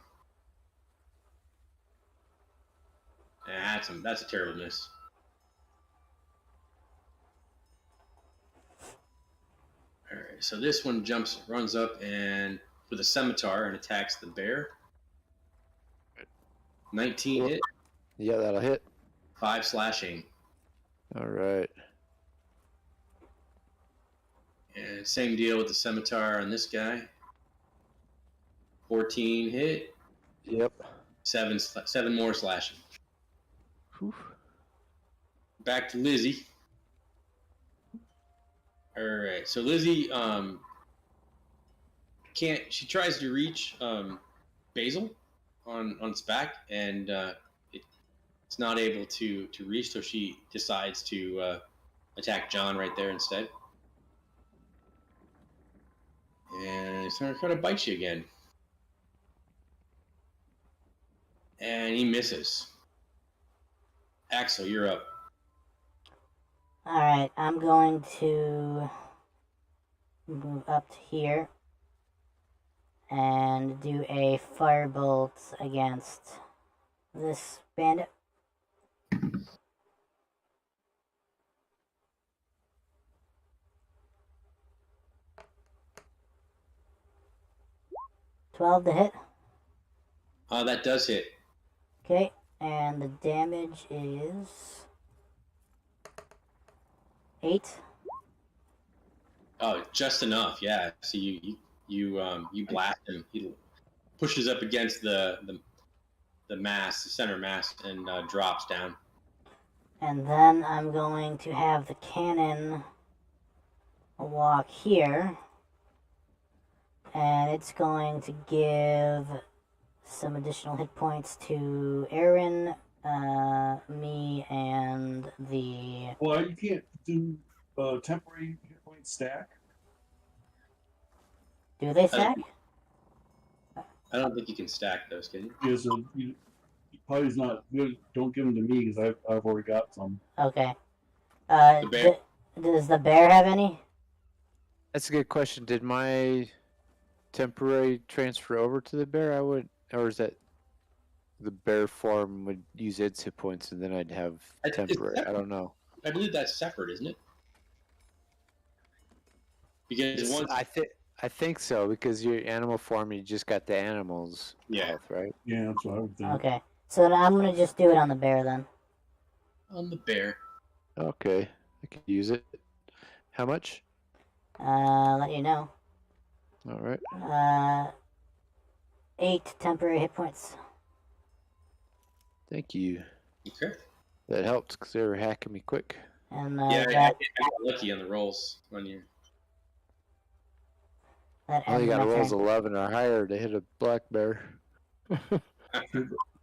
And that's a terrible miss. All right, so this one runs up and with a scimitar and attacks the bear. 19 hit, Yeah, that'll hit. 5 slashing. All right. And same deal with the scimitar on this guy. 14 hit, Yep. 7 more slashing. Whew. Back to Lizzie. All right, so Lizzie she tries to reach Basil on its back, and it's not able to reach, so she decides to attack John right there instead. And it's going to try to bite you again. And he misses. Axel, you're up. Alright, I'm going to move up to here and do a firebolt against this bandit. $12 to hit. That does hit. Okay, and the damage is 8. Oh, just enough. Yeah. So you blast him. He pushes up against the mass, the center mass, and drops down. And then I'm going to have the cannon walk here, and it's going to give some additional hit points to Aaron, me, and the... Well, you can't do temporary hit point stack. Do they stack? I don't think you can stack those, can you? Yeah, so probably is not good. Don't give them to me because I've already got some. Okay. The bear? Does the bear have any? That's a good question. Did my temporary transfer over to the bear? Or is that the bear form would use its hit points and then I'd have temporary? I don't know. I believe that's separate, isn't it? Because once I think so, because your animal form, you just got the animals Yeah. health, right? Yeah, that's what I would think. Okay. So then I'm going to just do it on the bear then. on the bear. Okay, I can use it. How much? Let you know. All right. 8 temporary hit points. Thank you. Okay. That helped because they were hacking me quick. And Yeah, I that got lucky on the rolls on you. that I only ends got my rolls turn. 11 or higher to hit a black bear.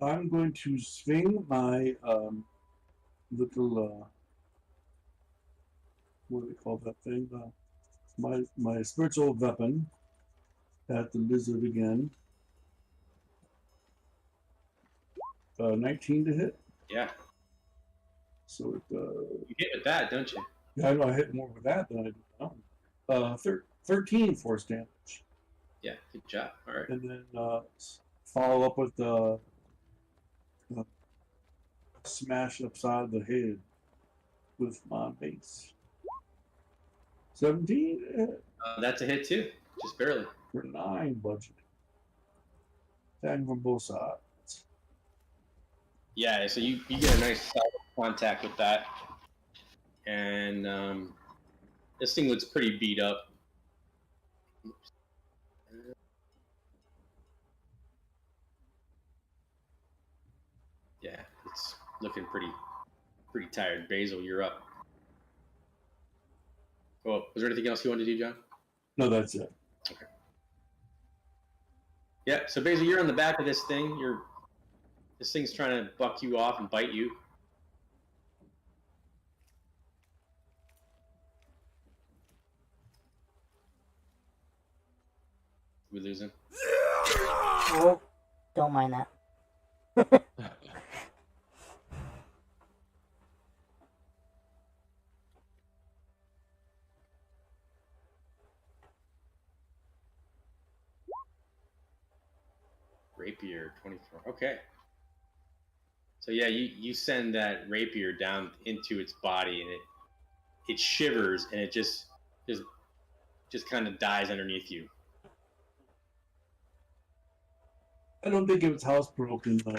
I'm going to swing my little what do they call that thing? My spiritual weapon at the lizard again. 19 to hit. Yeah. So it You hit with that, don't you? yeah, I know I hit more with that than I do now. 13 force damage. Yeah, good job. All right. And then follow up with the smash upside the head with my mace. 17 That's a hit too, just barely. for 9 budget. Attacking from both sides. Yeah, so you get a nice solid contact with that. And this thing looks pretty beat up. Yeah, it's looking pretty tired. Basil, you're up. Oh, was there anything else you wanted to do, John? No, that's it. Okay. Yeah, so Basil, you're on the back of this thing. This thing's trying to buck you off and bite you. We losing? Oh, don't mind that. Rapier 24. Okay. So yeah, you send that rapier down into its body, and it shivers, and it just kind of dies underneath you. I don't think it was housebroken though.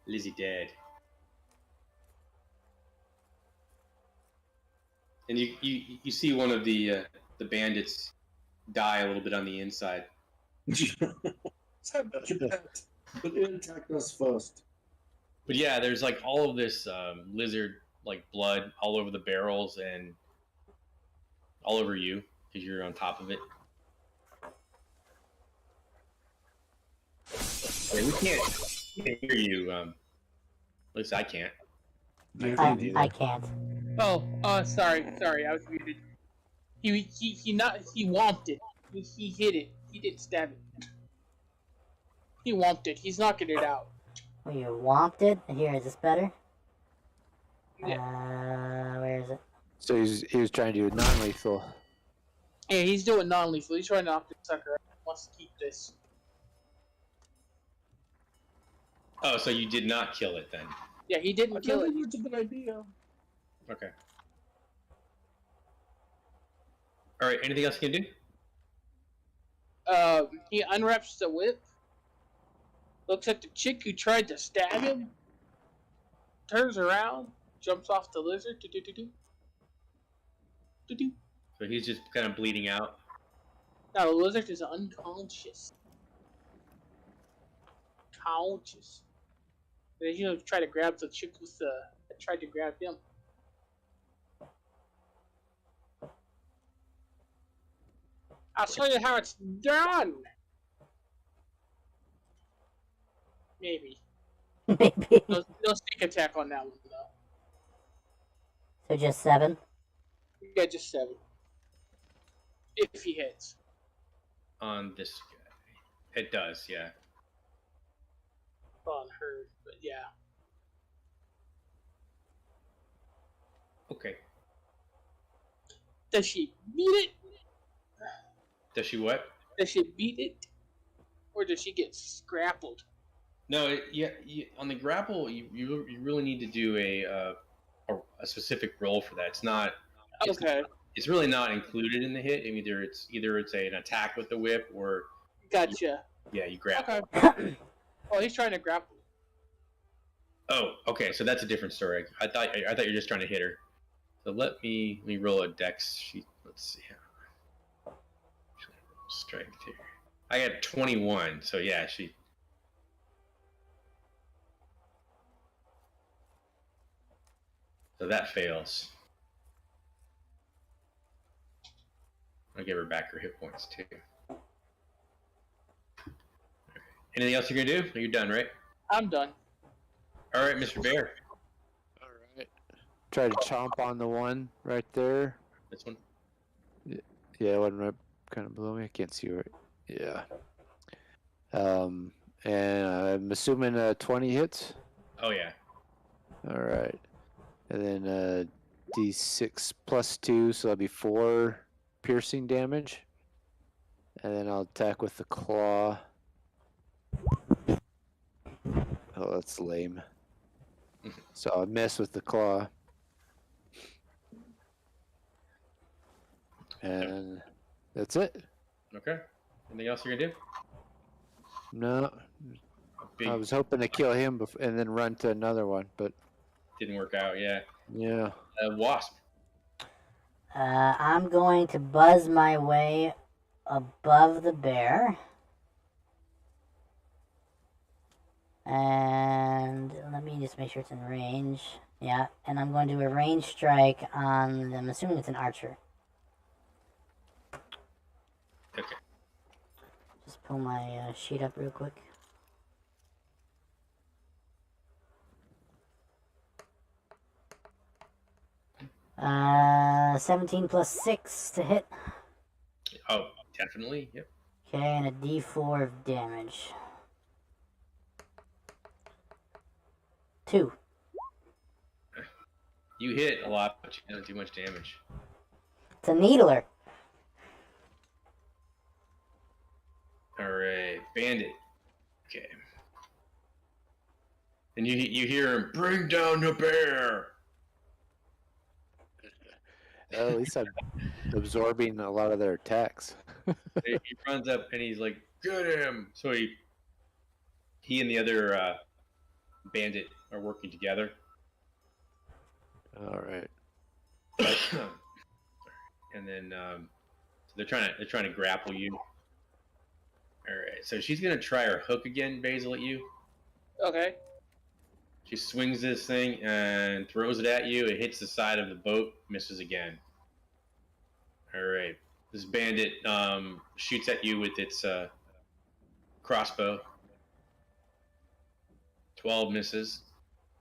Lizzie dead. And you see one of the bandits die a little bit on the inside. But it attacked us first. But yeah, there's like all of this lizard like blood all over the barrels and all over you because you're on top of it. Yeah, we can't hear you. At least I can't. I can't. Oh, sorry, I was muted. He whomped it. He hit it. He didn't stab it. He whomped it. He's knocking it out. Oh, you whomped it? Here, is this better? Yeah. Where is it? So he was trying to do non-lethal. Yeah, he's doing non-lethal. He's trying to knock the sucker out. He wants to keep this. Oh, so you did not kill it then? Yeah, he didn't kill it. It's a good idea. Okay. All right. Anything else you can do? He unwraps the whip. Looks at the chick who tried to stab him. Turns around. Jumps off the lizard. Do-do-do-do. Do-do. So he's just kind of bleeding out. Now the lizard is unconscious. Conscious. And then he'll try to grab the chick with the that tried to grab him. I'll show you how it's done. Maybe. Maybe. No sneak attack on that one though. So just 7? Yeah, just 7. If he hits. On this guy. It does, yeah. On her, but yeah. Okay. Does she beat it? Does she what? Does she beat it? Or does she get grappled? No, on the grapple, you really need to do a specific roll for that. It's not. Okay. It's really not included in the hit. I mean, either it's an attack with the whip or. Gotcha. You grapple. Okay. Oh, he's trying to grapple. Oh, okay. So that's a different story. I thought you were just trying to hit her. So let me roll a dex sheet. Let's see. Strength here. I got 21. So yeah, So that fails. I'll give her back her hit points too. Anything else you're gonna do? You're done, right? I'm done. All right, Mr. Bear. All right. Try to chomp on the one right there. This one. Yeah, one right kind of below me. I can't see right. Yeah. And I'm assuming 20 hits. Oh yeah. All right. And then D6 plus 2, so that'll be 4 piercing damage. And then I'll attack with the claw. Oh, that's lame. So I miss with the claw. And that's it. Okay. Anything else you're gonna do? No, Big, I was hoping to kill him and then run to another one, but didn't work out. Yeah. yeah. Wasp. I'm going to buzz my way above the bear. And let me just make sure it's in range. Yeah, and I'm going to do a range strike on, I'm assuming it's an archer. Okay. Just pull my sheet up real quick. Uh, 17 plus 6 to hit. Oh, definitely. Yep. Okay, and a d4 of damage. 2. You hit a lot, but you don't do much damage. It's a needler. All right, bandit. Okay. And you hear him, bring down the bear. At least I'm absorbing a lot of their attacks. He runs up and he's like, get him. So he and the other bandit are working together. All right. And then so they're trying to grapple you. All right. So she's gonna try her hook again, Basil, at you. Okay. She swings this thing and throws it at you. It hits the side of the boat, misses again. All right. This bandit shoots at you with its crossbow. 12 misses.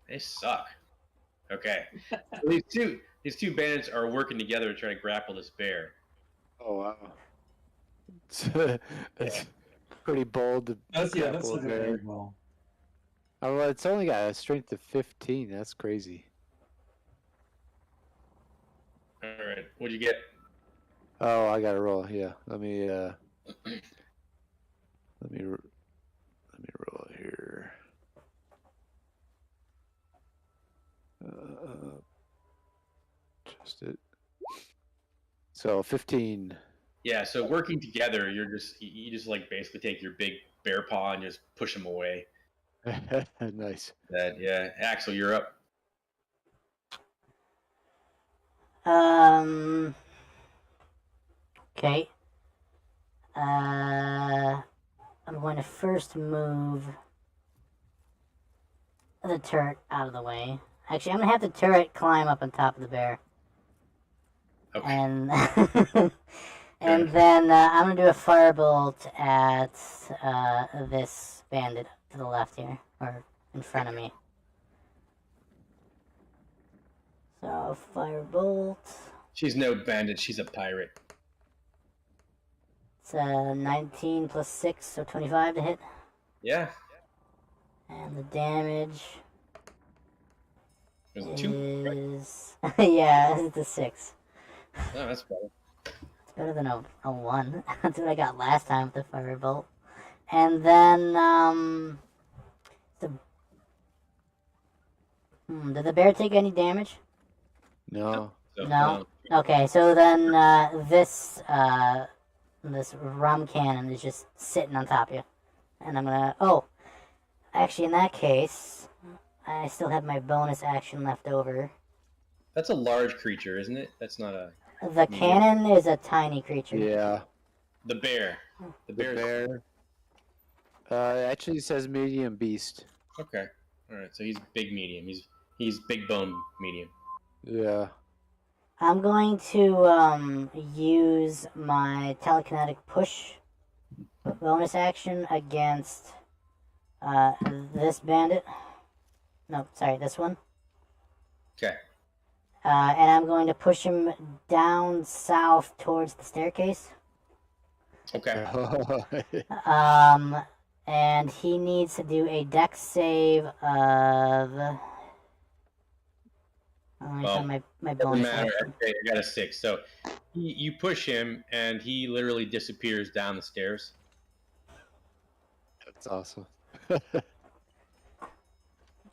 They suck. Okay. These two bandits are working together to try to grapple this bear. Oh wow. That's pretty bold to That's grapple a looking bear. very well. Oh, well, it's only got a strength of 15. That's crazy. All right. What'd you get? Oh, I gotta roll. Yeah, let me roll here. Just it. So 15. Yeah. So working together, you just like basically take your big bear paw and just push them away. Nice. Yeah. Axel, you're up. Okay. I'm going to first move the turret out of the way. Actually, I'm going to have the turret climb up on top of the bear. Okay. And and then I'm going to do a firebolt at this bandit to the left here, or in front of me. So, firebolt. She's no bandit. She's a pirate. It's 19 plus 6, so 25 to hit. Yeah. And the damage There's a 2. Right? is... yeah, it's a 6. Oh, that's better. It's better than a 1. That's what I got last time with the firebolt. And then, did the bear take any damage? No. So, No. Okay, so then this rum cannon is just sitting on top of you. And I'm gonna... Oh, actually, in that case, I still have my bonus action left over. That's a large creature, isn't it? That's not a The cannon is a tiny creature. Yeah. the bear. The bear. It actually says medium beast. Okay. All right. So he's big medium. He's big bone medium. Yeah. I'm going to use my telekinetic push bonus action against this bandit. No, sorry, this one. Okay. And I'm going to push him down south towards the staircase. Okay. And he needs to do a dex save of. My Doesn't bonus matter. action. Okay, I got a 6. So you push him, and he literally disappears down the stairs. That's awesome.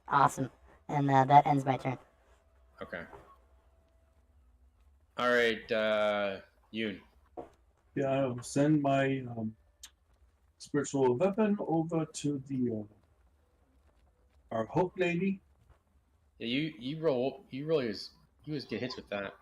Awesome. And that ends my turn. Okay. All right, Yoon. Yeah, I'll send my spiritual weapon over to the our hope lady. Yeah, you always get hits with that.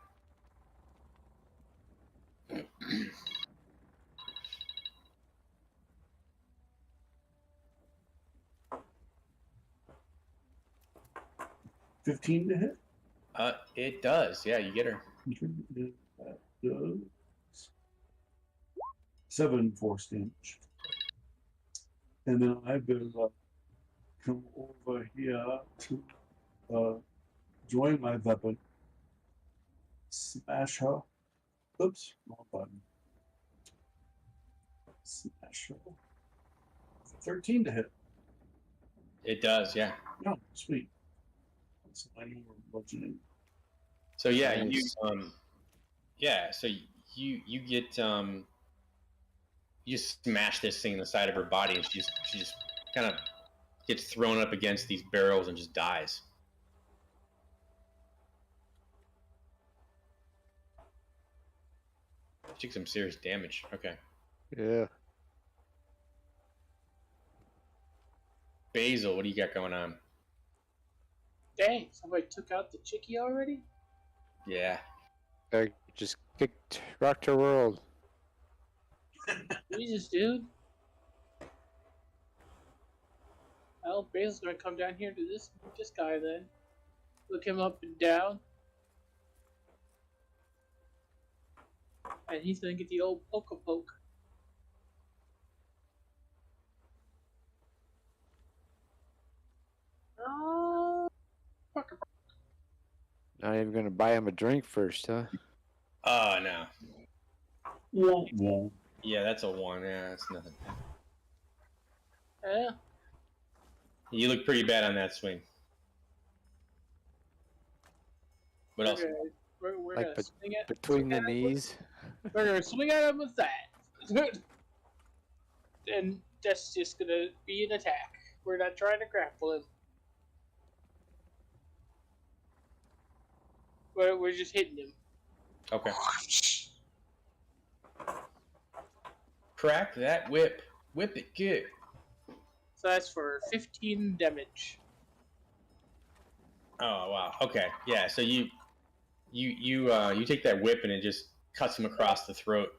$15 to hit. It does. Yeah, you get her. That does 7 force damage. And then I will come over here to join my weapon. Smash her. Oops, wrong button. Smash her. 13 to hit. It does. Yeah. Oh, sweet. That's my more bludgeoning. So yeah, Nice. so you get you smash this thing in the side of her body, and she just kind of gets thrown up against these barrels and just dies. She took some serious damage. Okay. Yeah. Basil, what do you got going on? Dang, somebody took out the chickie already? Yeah. I just rocked her world. Jesus, dude. Well, Basil's gonna come down here to this guy then. Look him up and down. And he's gonna get the old poke. Oh, fucker. Not even gonna buy him a drink first, huh? Oh no. Yeah. Yeah, that's a 1. Yeah, that's nothing. Yeah. You look pretty bad on that swing. What else? We're Like gonna swing at Between the swing at him knees. We're gonna swing at him with that. And that's just gonna be an attack. We're not trying to grapple him. We're just hitting him. Okay. Crack that whip. Whip it good. So that's for 15 damage. Oh wow. Okay. Yeah. So you take that whip and it just cuts him across the throat.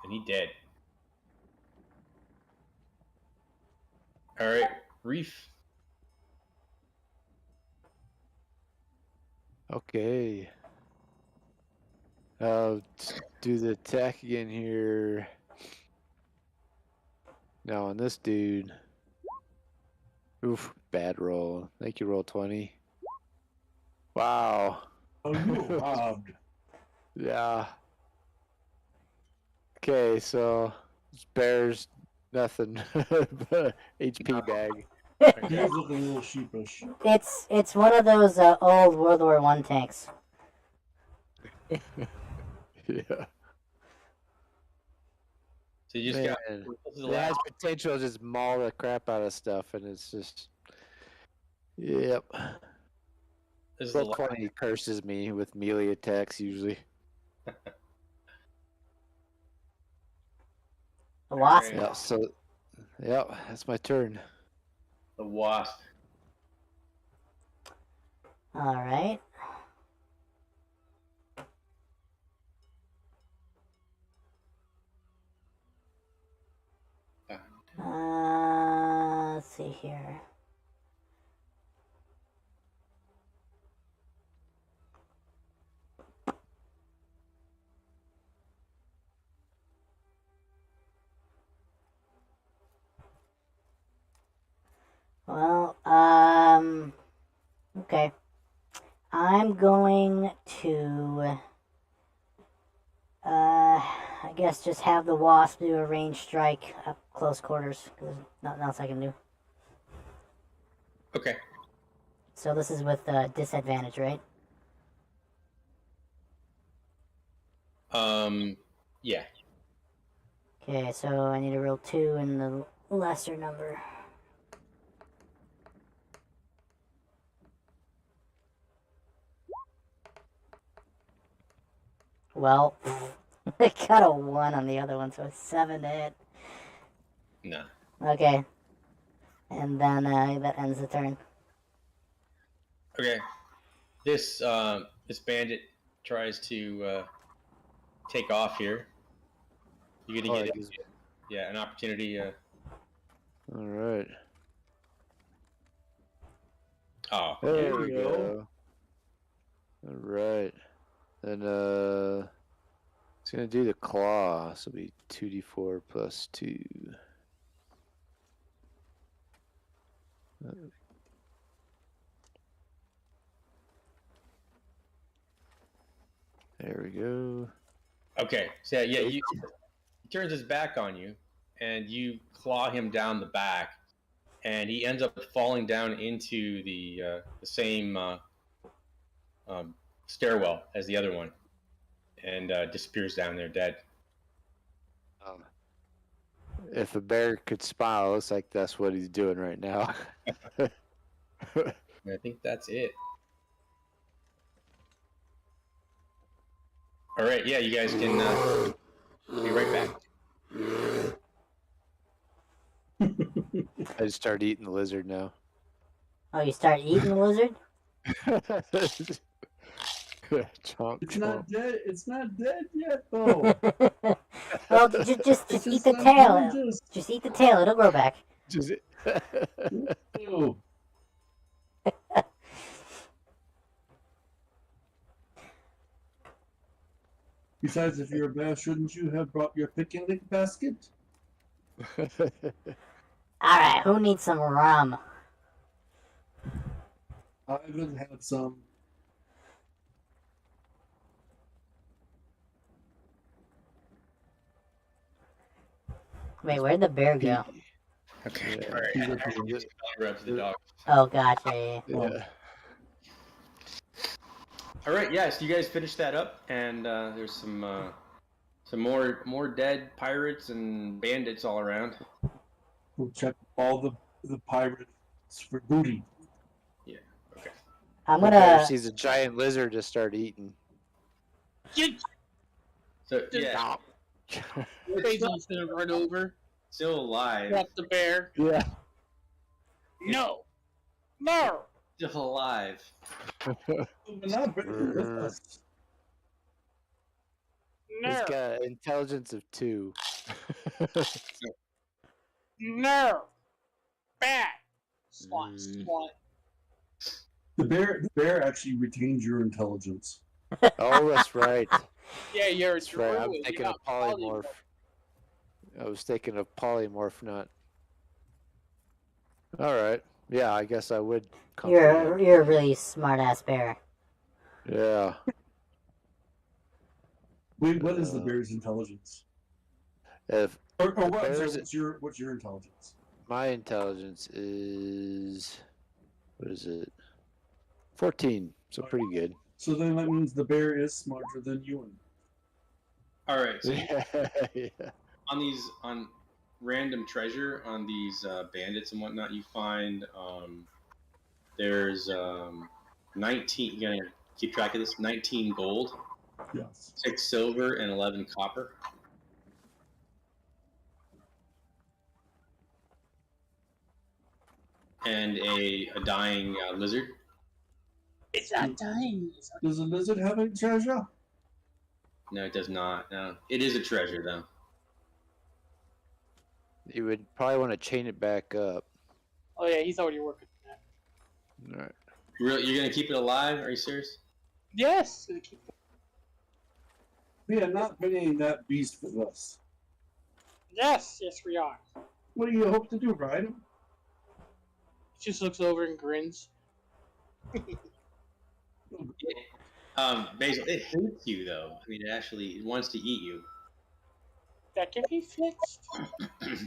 And he dead. All right, Reef. Okay. I'll do the attack again here. Now on this dude. Oof, bad roll. Thank you, roll 20. Wow. Oh, you were robbed. Yeah. Okay, so this bear's nothing but HP bag. He's looking a little sheepish. It's one of those old World War I tanks. Yeah. So you just got. Man, This is the it has last. potential to just maul the crap out of stuff, and it's just. Yep. This is the Roll last. 20 curses me with melee attacks usually. The wasp. Alright. Yeah. So, yeah, that's my turn. The wasp. All right. Let's see here. Well, okay. I'm going to, I guess just have the wasp do a range strike up close quarters, because there's nothing else I can do. Okay. So this is with disadvantage, right? Yeah. Okay, so I need to roll 2 and the lesser number. Well, I got a 1 on the other one, so it's 7 to hit. No. Okay. And then that ends the turn. Okay. This this bandit tries to take off here. You're gonna get an opportunity. All right. Oh, There we go. All right. Then it's gonna do the claw. So it'll be 2d4 plus 2. There we go. okay. So yeah, he turns his back on you, and you claw him down the back, and he ends up falling down into the same stairwell as the other one, and disappears down there dead. If a bear could smile, looks like that's what he's doing right now. I think that's it. All right, yeah, you guys can be right back. I just started eating the lizard now. Oh, you start eating the lizard? Chomp, It's chomp. not dead. It's not dead yet, though. Well, just It's eat the just tail. unconscious. Just eat the tail. It'll grow back. Just- Ew. Besides, if you're a bear, shouldn't you have brought your picnic basket? Alright, who needs some rum? I will have some. Wait, where'd the bear go? Okay. Yeah. All right. He's I up actually here. just rubs the dog. Oh, gotcha. Yeah. All right. Yeah. So you guys finished that up, and there's some more dead pirates and bandits all around. We'll check all the pirates for booty. Yeah. Okay. I'm The bear gonna. sees a giant lizard just start eating. So yeah, Basil's gonna run over, still alive. grab the bear. Yeah. No! No! Still alive. We're not bringing with us. He's No! got an intelligence of 2. No! Bad! Swat, Mm. swat. The bear actually retains your intelligence. Oh, that's right. Yeah, you're a That's right. I'm druid, thinking you're of not polymorph. I was thinking of polymorph, not. All right. Yeah, I guess I would. comprehend. You're a really smart ass bear. Yeah. Wait, what is the bear's intelligence? If Or The what, bear's- what's your intelligence? my intelligence is, what is it? 14. So pretty good. So then that means the bear is smarter than you. All right. So Yeah. on random treasure on these bandits and whatnot, you find there's 19. You're gonna keep track of this. 19 gold, Yes. 6 silver, and 11 copper. and a dying lizard. It's not dying. It's not... Does a lizard have any treasure? No, it does not. No, it is a treasure though. You would probably want to chain it back up. Oh yeah, he's already working on that. All right. Really, you're gonna keep it alive? Are you serious? Yes. We are not bringing that beast with us. Yes, we are. What do you hope to do, ride him? He just looks over and grins. Basil, it hates you though. I mean, it wants to eat you. That can be fixed. I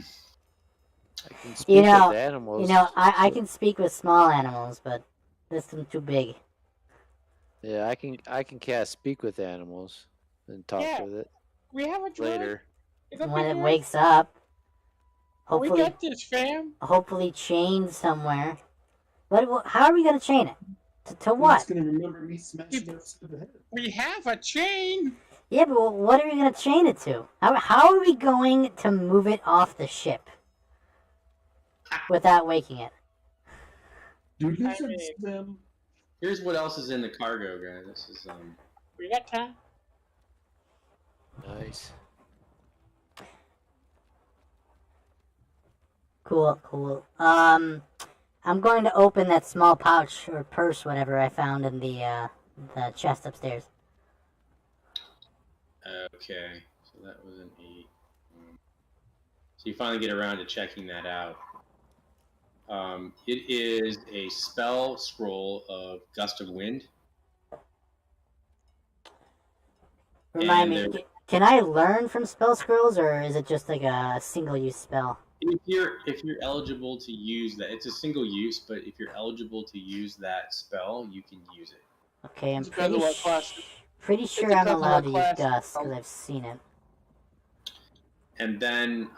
can speak with animals. I can speak with small animals, but this one's too big. Yeah, I can cast speak with animals and talk with it We have a droid. later. When it wakes up, We hopefully, got this, fam. hopefully chained somewhere. How are we gonna chain it? To what? It's going to remember me smashing it upside the head. We have a chain. Yeah, but what are we gonna chain it to? How are we going to move it off the ship without waking it? Do lizards them? Here's what else is in the cargo, guys. This is We got time. Nice. Cool. I'm going to open that small pouch or purse, whatever I found in the chest upstairs. okay. So that was an 8. So you finally get around to checking that out. It is a spell scroll of Gust of Wind. Remind me, can I learn from spell scrolls, or is it just like a single-use spell? If you're eligible to use that, it's a single use. But if you're eligible to use that spell, you can use it. Okay, I'm Depends on what class. pretty sure It I'm depends on allowed to what use class. Gust because I've seen it. And then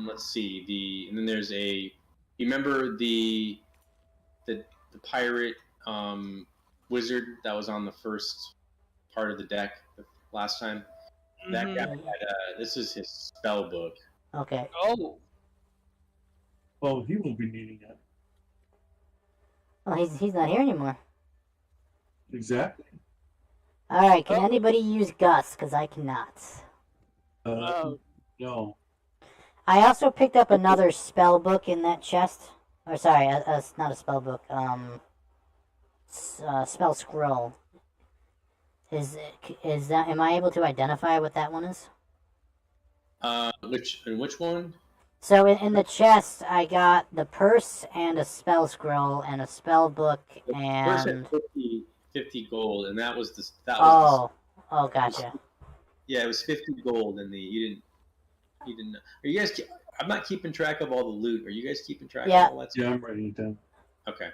let's see and then there's a. You remember the pirate wizard that was on the first part of the deck last time? That guy had this is his spell book. Okay. Oh. Oh, he will be needing it. Well, he's not here anymore. Exactly. All right. Can anybody use Gust? Because I cannot. No. I also picked up another spell book in that chest. Or sorry, not a spell book. Spell scroll. Is that? Am I able to identify what that one is? Which one? So in the chest, I got the purse and a spell scroll and a spell book First and. had 50 gold, and that was the. Oh, gotcha. Yeah, it was 50 gold, and you didn't. Are you guys? I'm not keeping track of all the loot. Are you guys keeping track of all that stuff? Yeah, I'm writing it down. Okay.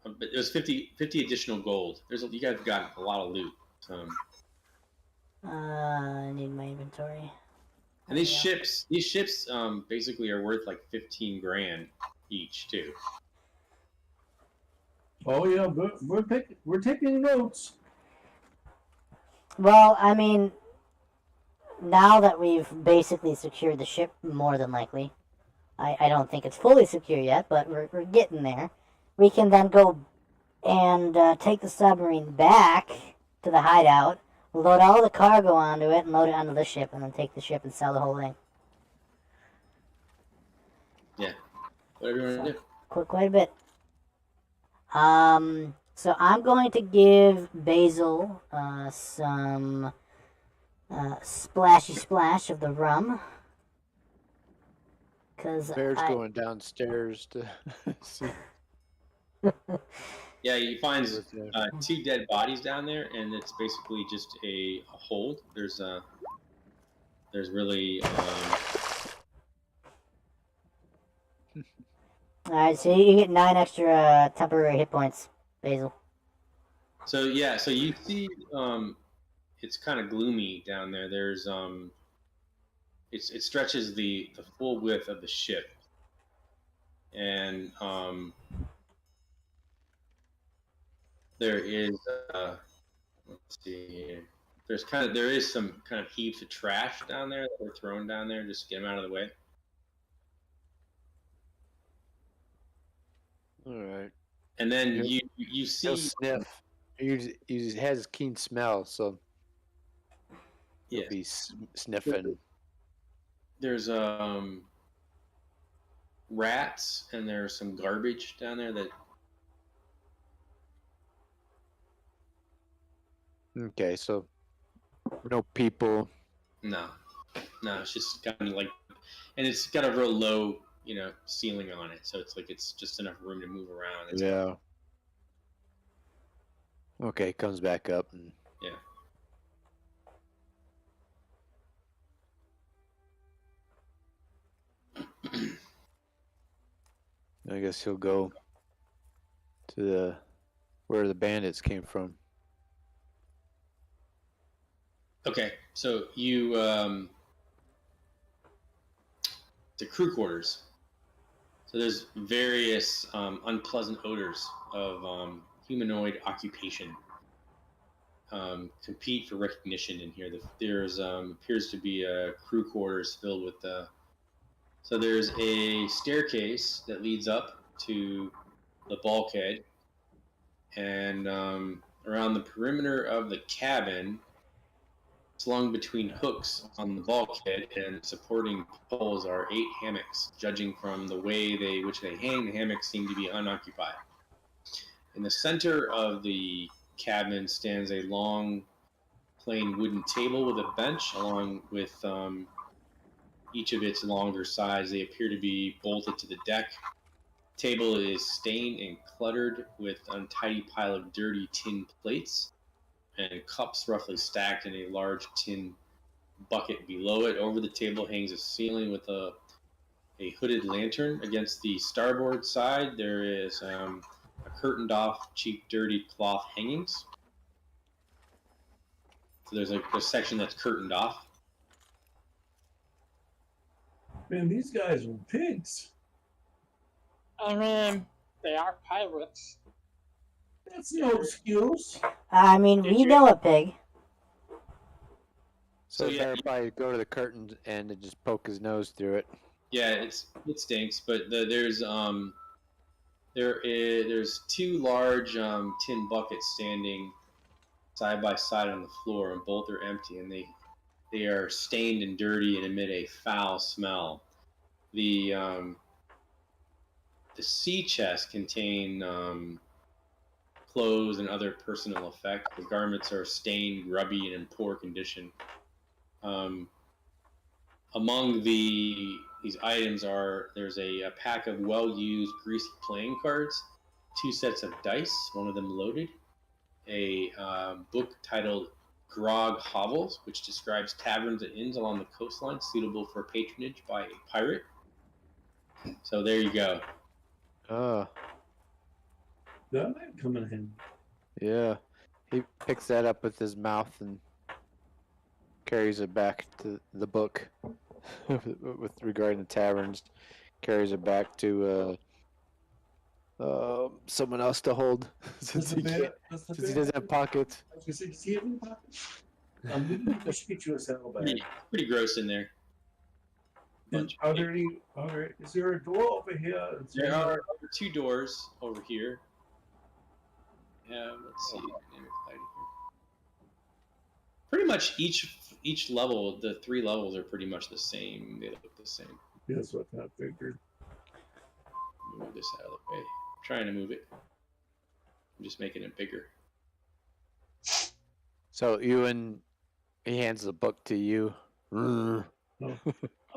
But it was 50 additional gold. You guys got a lot of loot. I need my inventory. And these ships basically are worth like 15 grand each too. Oh yeah, we're taking notes. Well, I mean, now that we've basically secured the ship, more than likely, I don't think it's fully secure yet, but we're getting there. We can then go and take the submarine back to the hideout, load all the cargo onto it, and load it onto the ship, and then take the ship and sell the whole thing. Yeah, whatever you want to do. Quite a bit. So I'm going to give Basil some splashy splash of the rum. Cause Bear's going downstairs to see. Yeah, he finds 2 dead bodies down there, and it's basically just a hold. There's really. Alright, so you get 9 extra temporary hit points, Basil. So you see, it's kind of gloomy down there. There's it stretches the full width of the ship, and there is let's see here. There is some kind of heaps of trash down there that were thrown down there. Just get them out of the way. All right. And then He'll- you He'll see, sniff. He has keen smell, so he'll yes, be sniffing. there's rats and there's some garbage down there that Okay, so no people. no, it's just kind of like, and it's got a real low, ceiling on it, so it's like it's just enough room to move around. It's Yeah. Okay, comes back up and yeah. I guess he'll go to where the bandits came from. Okay, so you the crew quarters. So there's various unpleasant odors of humanoid occupation. Compete for recognition in here. There's appears to be a crew quarters filled with So there's a staircase that leads up to the bulkhead, and around the perimeter of the cabin, slung between hooks on the bulkhead and supporting poles, are 8 hammocks. Judging from the way which they hang, the hammocks seem to be unoccupied. In the center of the cabin stands a long, plain wooden table with a bench, along with each of its longer sides. They appear to be bolted to the deck. Table is stained and cluttered with untidy pile of dirty tin plates and cups roughly stacked in a large tin bucket below it. Over the table hangs a ceiling with a hooded lantern. Against the starboard side, there is a curtained off, cheap, dirty cloth hangings. So there's like a section that's curtained off. Man, these guys were pigs. I mean, they are pirates. That's no excuse. I mean, Did we you- know a pig. So So, yeah, better probably go to the curtains and just poke his nose through it. Yeah, it stinks, but there's 2 large tin buckets standing side by side on the floor, and both are empty, and they are stained and dirty and emit a foul smell. The sea chests contain clothes and other personal effects. The garments are stained, grubby, and in poor condition. Among these items there's a pack of well-used greasy playing cards, 2 sets of dice, one of them loaded, a book titled Grog Hovels, which describes taverns and inns along the coastline suitable for patronage by a pirate. So there you go. Oh, That might come in handy. yeah. He picks that up with his mouth and carries it back to the book with regarding the taverns. Carries it back to someone else to hold since he can't, since he doesn't have pockets. I was gonna say, does he have any pockets? We should get you a saddlebag. Pretty gross in there. Are there any? Is there a door over here? There are 2 doors over here. Let's see. Pretty much each level, the 3 levels are pretty much the same. They look the same. That's what I figured. Move this out of the way. I'm trying to move it. I'm just making it bigger. So he hands the book to you. Oh,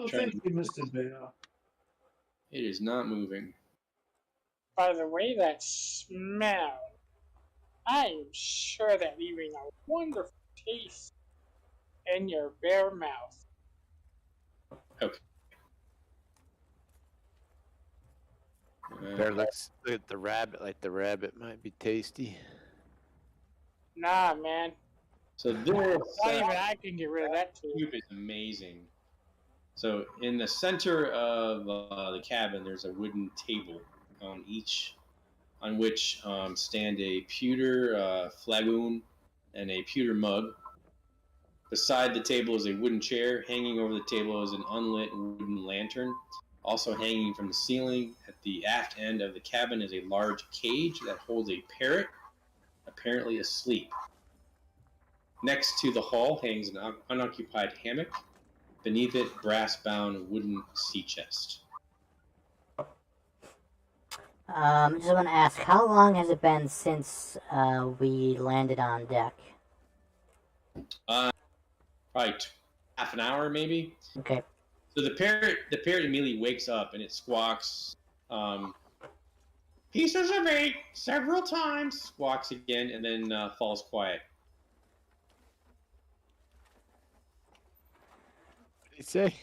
thank you, Mr. Bear. It is not moving. By the way that smell, I am sure that leaving a wonderful taste in your bare mouth. Okay. Bear looks at the rabbit like the rabbit might be tasty. Nah, man. So this Not even I can get rid of that too. cube is amazing. So in the center of the cabin, there's a wooden table on which stand a pewter flagon and a pewter mug. Beside the table is a wooden chair. Hanging over the table is an unlit wooden lantern. Also hanging from the ceiling at the aft end of the cabin is a large cage that holds a parrot, apparently asleep. Next to the hull hangs an unoccupied hammock. Beneath it, brass-bound wooden sea chest. Just want to ask, how long has it been since we landed on deck? Probably half an hour, maybe. Okay. So the parrot immediately wakes up and it squawks, "Pieces of 8" several times. Squawks again and then falls quiet. What did he say?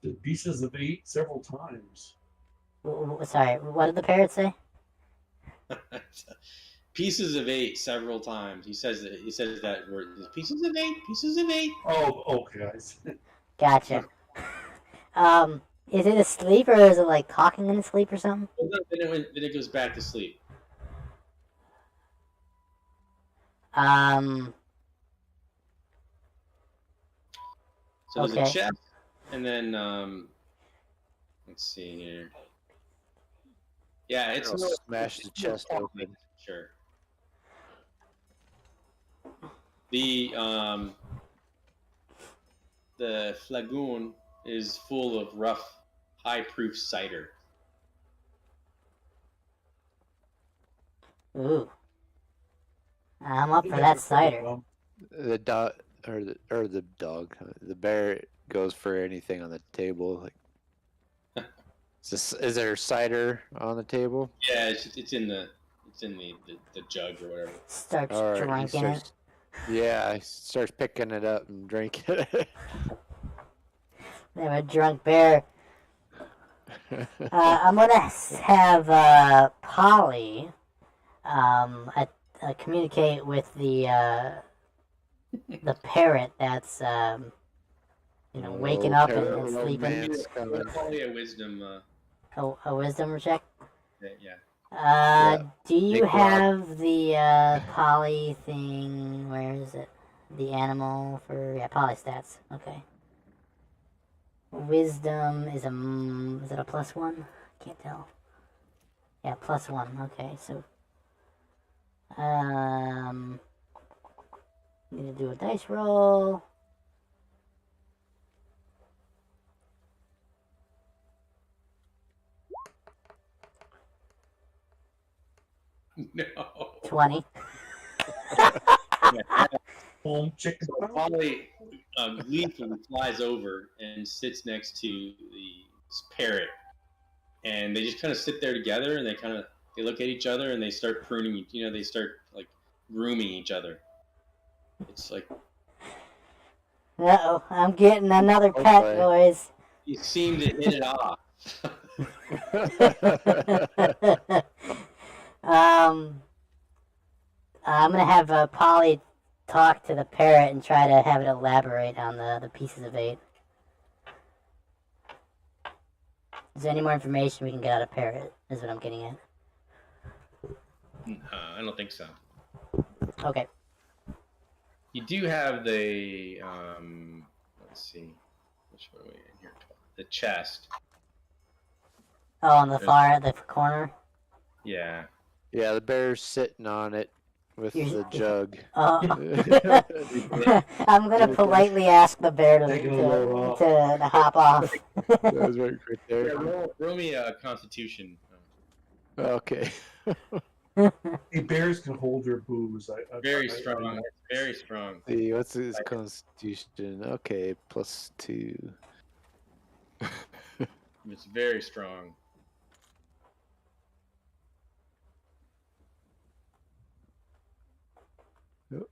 The pieces of 8 several times. Sorry, what did the parrot say? Pieces of 8 several times. He says that word. Pieces of 8. Pieces of 8. Oh, okay. I see. Gotcha. Is it asleep or is it like talking in its sleep or something? Then it goes back to sleep. So there's Okay. a chest, and then let's see here. Yeah, it's I'll smash the chest open. Sure. The flagoon is full of rough, high-proof cider. Ooh. I'm up for that cider. The dog or the dog, the bear goes for anything on the table. Like, is there cider on the table? Yeah, it's in the jug or whatever. Starts All right, he drinking it. starts, yeah, he starts picking it up and drinking it. They have a drunk bear. I'm gonna have Polly communicate with the parrot that's waking up and sleeping. man's coming. Probably a wisdom. A wisdom check. Yeah. Do you Big have the poly thing? Where is it? The animal for poly stats. Okay. Wisdom is is it a +1? Can't tell. Yeah, +1. Okay, so need to do a dice roll. No. 20. Home chicken. So Polly gleefully flies over and sits next to the parrot, and they just kind of sit there together, and they look at each other, and they start pruning. They start like grooming each other. It's like Uh-oh, I'm getting another pet, boy. boys. you seem to hit it off. I'm gonna have Polly talk to the parrot and try to have it elaborate on the pieces of 8. Is there any more information we can get out of parrot? Is what I'm getting at. I don't think so. Okay. You do have the let's see, which one are we in here? The chest. Oh, on the the corner. Yeah. Yeah, the bear's sitting on it with the jug. Oh. I'm gonna politely ask the bear to hop off. That was right there. Yeah, roll me a Constitution. Okay. Hey, bears can hold their booze. Very strong. Very strong. See, what's his constitution? Okay, +2. It's very strong. Here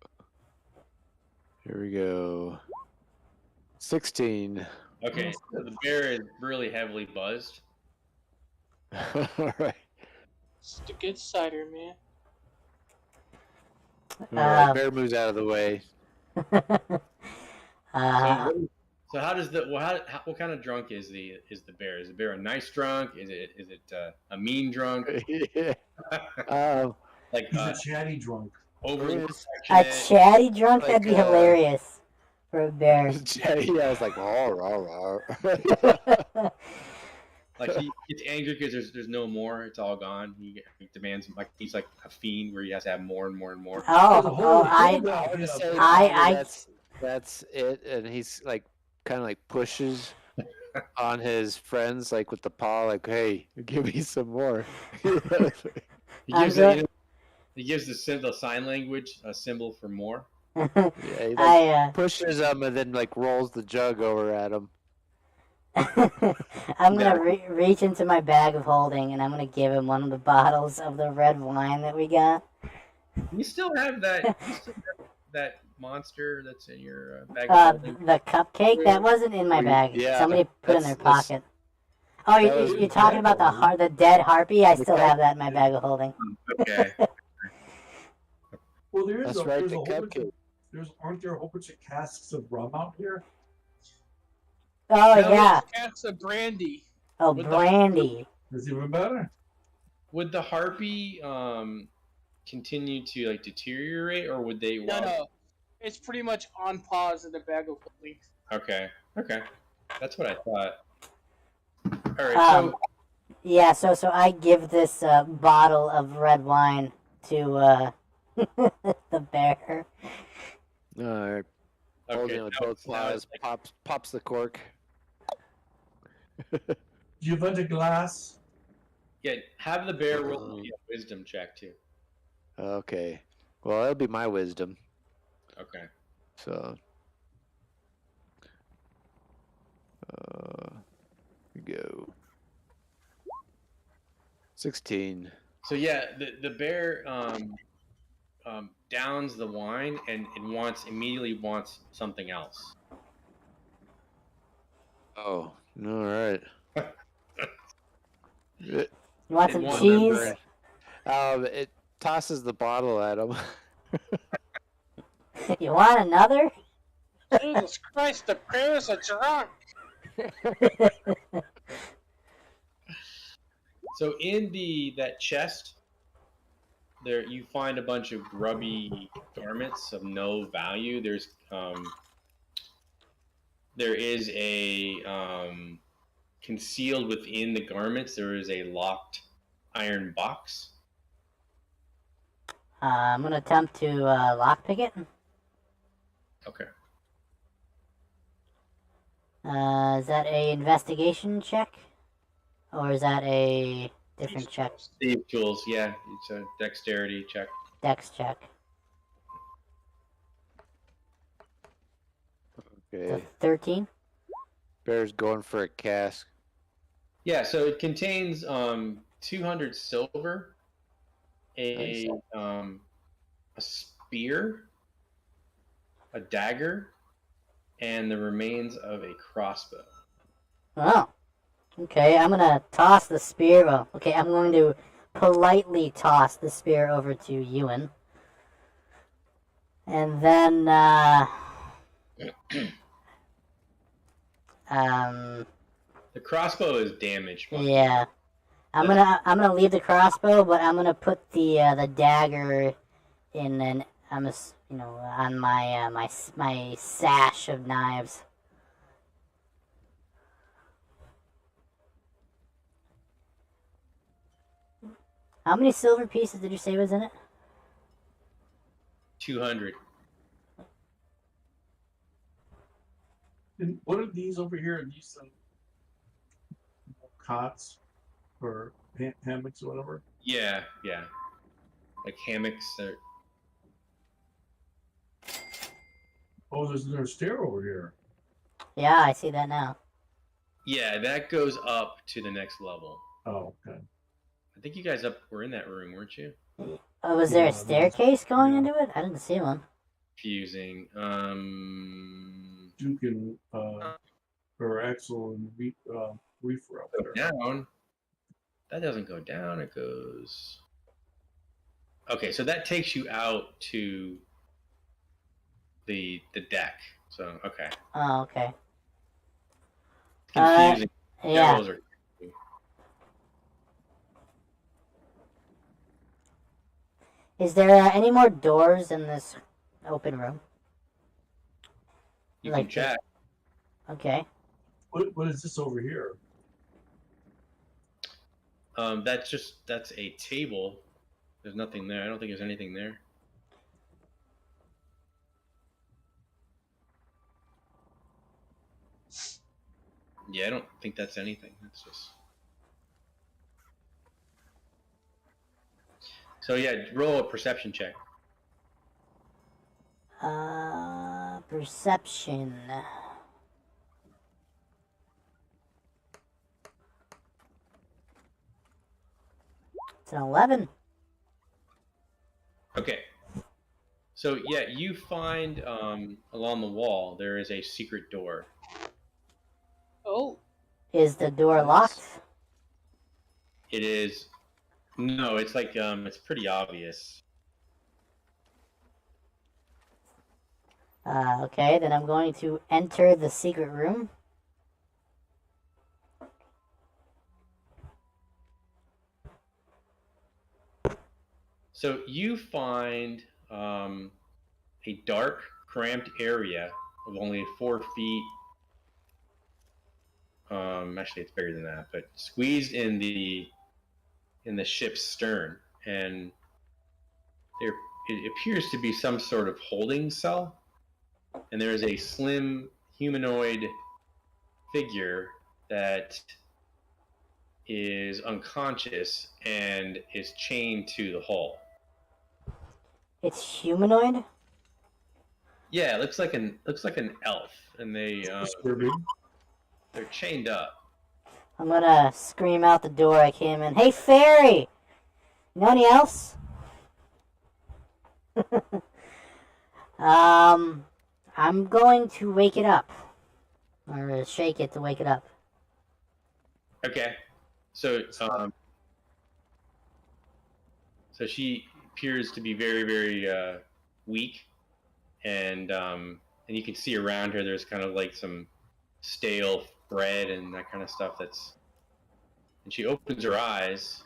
we go. 16. Okay, so the bear is really heavily buzzed. All right. It's a good cider, man. All right. Bear moves out of the way. So how does what kind of drunk is the bear? Is the bear a nice drunk? Is it a mean drunk? Yeah. Like He's a chatty drunk. overly a affectionate? chatty drunk? That'd be Like, hilarious. for a bear. Yeah, I was like, oh, rah, rah. Like he gets angry because there's no more. It's all gone. He demands like he's like a fiend where he has to have more and more and more. There's a Oh, whole I, down I would here. say I- probably that's it, and he's like kind of like pushes on his friends like with the paw, like, hey, give me some more. He I'm gives good. he gives the sign language a symbol for more. Yeah, he like I pushes him and then like rolls the jug over at him. I'm gonna reach into my bag of holding and I'm gonna give him one of the bottles of the red wine that we got. You still have that. You still have that monster that's in your bag of holding. The cupcake that wasn't in my bag. Yeah, Somebody put it in their that's- pocket. Oh, that was you're talking about the dead harpy? I still have that in my bag of holding. Okay. Well, there is That's a, right, there's the a whole bunch cupcake. of, aren't there a whole bunch of casks of rum out here? Oh Now yeah. there's cats of brandy. Oh, With the- brandy. It's even better. Would the harpy continue to like deteriorate, or would they? No. It's pretty much on pause in the bag of holding. Okay. That's what I thought. All right. Yeah, so I give this bottle of red wine to the bear. Holding Okay. it with now- both now paws, it's like- pops the cork. Do you want a glass? yeah. Have the bear roll a wisdom check too. Okay, well that'll be my wisdom. Okay. So, we go. 16. So yeah, the bear downs the wine and immediately wants something else. Oh, all right. You want It some won't cheese? It tosses the bottle at him. You want another? Jesus Christ, the bears are drunk. So in that chest, there you find a bunch of grubby garments of no value. There is a concealed within the garments. There is a locked iron box. I'm gonna attempt to lockpick it. Okay. Is that a investigation check? Or is that a different check? Thieves tools, yeah. It's a dexterity check. Dex check. Okay, 13? bear's going for a cask. Yeah, so it contains 200 silver, a spear, a dagger, and the remains of a crossbow. Oh. Okay, I'm gonna toss the spear. Well, okay, I'm going to politely toss the spear over to Ewan. And then, The crossbow is damaged. yeah. I'm gonna leave the crossbow, but I'm gonna put the dagger in on my my sash of knives. How many silver pieces did you say was in it? 200. And what are these over here? Are these cots or hammocks or whatever? Yeah. Like hammocks. Oh, there's another stair over here. Yeah, I see that now. Yeah, that goes up to the next level. Oh, okay. I think you guys were in that room, weren't you? Oh, was there Yeah, a staircase going yeah. into it? I didn't see one. Fusing. Duke and or Axel and Reefer up there. Down. That doesn't go down. It goes. Okay, so that takes you out to the deck. So okay. Oh, okay. Confusing. Yeah. Arrows are- Is there any more doors in this open room? You Like can check. Okay. What is this over here? That's a table. There's nothing there. I don't think there's anything there. Yeah, I don't think that's anything. It's just. So yeah, roll a perception check. Perception. It's an 11. Okay. So yeah, you find along the wall there is a secret door. Oh, Is the door Nice. locked? It is. No, it's like it's pretty obvious. Okay, then I'm going to enter the secret room. So you find a dark, cramped area of only 4 feet. Actually, it's bigger than that, but squeezed in the ship's stern, and there it appears to be some sort of holding cell, and there is a slim humanoid figure that is unconscious and is chained to the hull. It's humanoid? Yeah, it looks like an elf, and Disturbing. they're chained up. I'm gonna scream out the door I came in. Hey, fairy! You know any else? I'm going to wake it up. Or shake it to wake it up. Okay, so so she appears to be very, very weak, and you can see around her there's kind of like some stale bread and that kind of stuff. And she opens her eyes,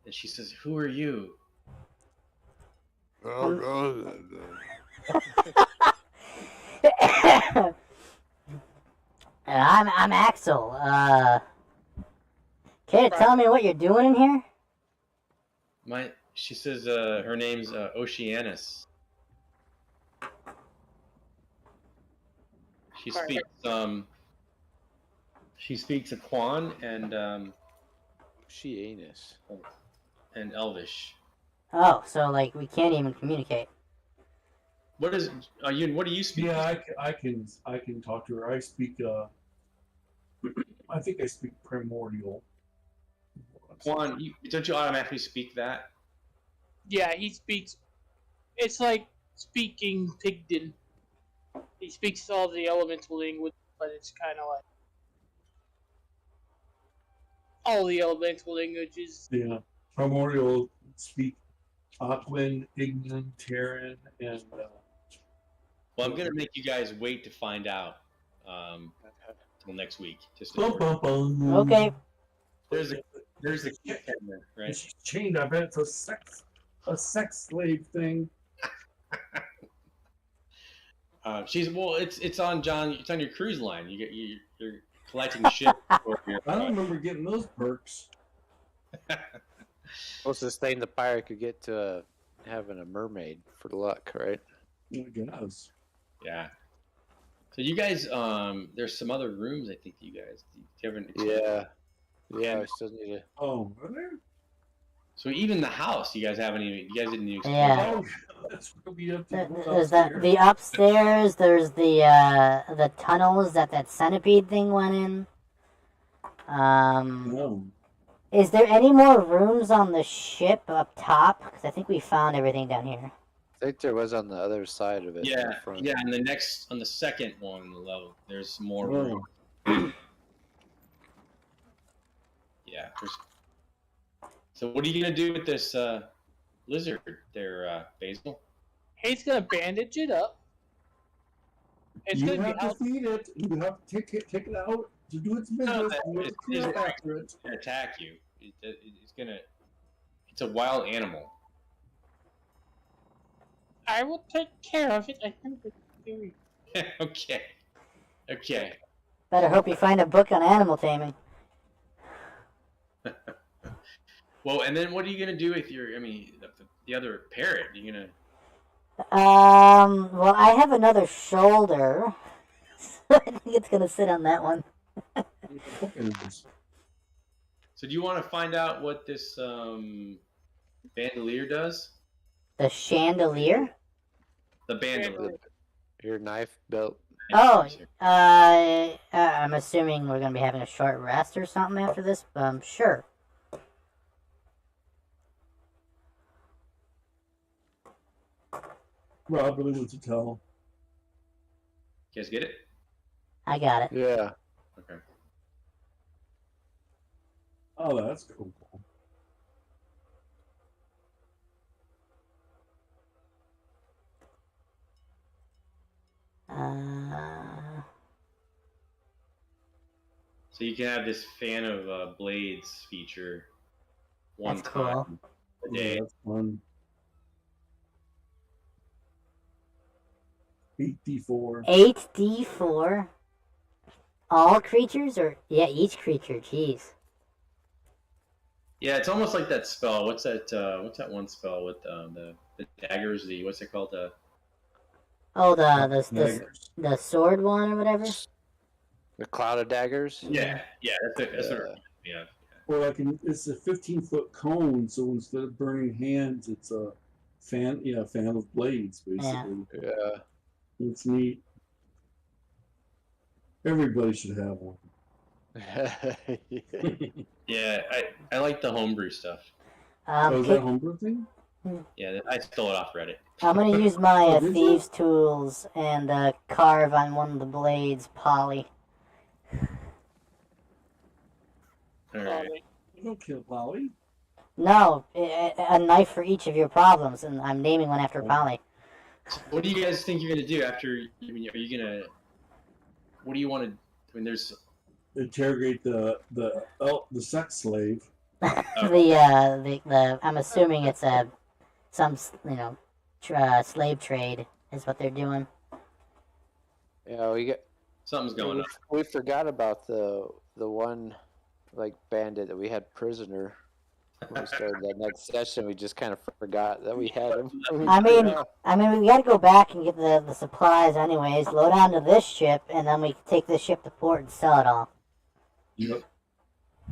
and she says, "Who are you?" I'm Axel. Care to tell me what you're doing in here? She says her name's Oceanus. She speaks Aquan and Elvish. Oh, so like we can't even communicate. What do you speak? Yeah, I can talk to her. I speak. I think I speak primordial. Quan, don't you automatically speak that? yeah, he speaks. It's like speaking Pigden. He speaks all the elemental language, but it's kind of like all the elemental languages. Yeah, primordial speak Aquan, Ignan, Terran, and. Well, I'm gonna make you guys wait to find out till next week. Just Bum, bum, bum. Okay. there's a kid in there, And right? she's chained. I bet it's a sex slave thing. It's on John. It's on your cruise line. You're collecting shit. For your, I don't remember getting those perks. Closest thing the pirate could get to having a mermaid for luck, right? I guess. Yeah. So you guys, there's some other rooms. I think you guys. Do you haven't. Yeah. I still need to. Oh, are there? So even the house, you guys haven't even. You guys didn't even. Yeah. Oh, that's where we have to go There's the upstairs. There's the tunnels that centipede thing went in. No. Is there any more rooms on the ship up top? Because I think we found everything down here. I think there was on the other side of it. in Yeah, the front. yeah. And on the second one on the level, there's more Oh. room. Yeah. So what are you gonna do with this lizard there, Basil? He's gonna bandage it up. It's You gonna have be to out. feed it. You have to take it out to do its business. You have to clean up after it. It's gonna attack you. It's a wild animal. I will take care of it. I think it's very. Okay. Okay. Better hope you find a book on animal taming. Well, and then what are you gonna do with your? I mean, the other parrot. You gonna? Well, I have another shoulder. I think it's gonna sit on that one. So do you want to find out what this bandolier does? The chandelier? The bandolier. Your knife belt. Oh, I'm assuming we're gonna be having a short rest or something after this. Sure. Rob really wants to tell. You guys get it? I got it. Yeah. Okay. Oh, that's cool. So you can have this fan of blades feature one That's time a day. Yeah, that's fun. 8d4. 8d4. All creatures, or yeah, each creature. Jeez. Yeah, it's almost like that spell. What's that one spell with the daggers? What's it called? Oh, Daggers. the sword one or whatever. The cloud of daggers. Yeah, that's what yeah. Or like it's a 15-foot cone, so instead of burning hands, it's a fan. Yeah, fan of blades, basically. Yeah. It's neat. Everybody should have one. Yeah, I like the homebrew stuff. Oh, is that a homebrew thing? Yeah, I stole it off Reddit. I'm gonna use my Oh, did you? thieves' tools and carve on one of the blades poly. All right. You don't kill Polly. No, a knife for each of your problems, and I'm naming one after Polly. What do you guys think you're gonna do after? I mean, are you gonna? What do you want to? I mean, there's Interrogate the sex slave. the I'm assuming it's some slave trade is what they're doing. Yeah, we got. something's going on. We forgot about the one like bandit that we had prisoner. When we started that next session, we just kind of forgot that we had him. I mean, we got to go back and get the supplies anyways. Load onto this ship, and then we can take this ship to port and sell it all. Yep.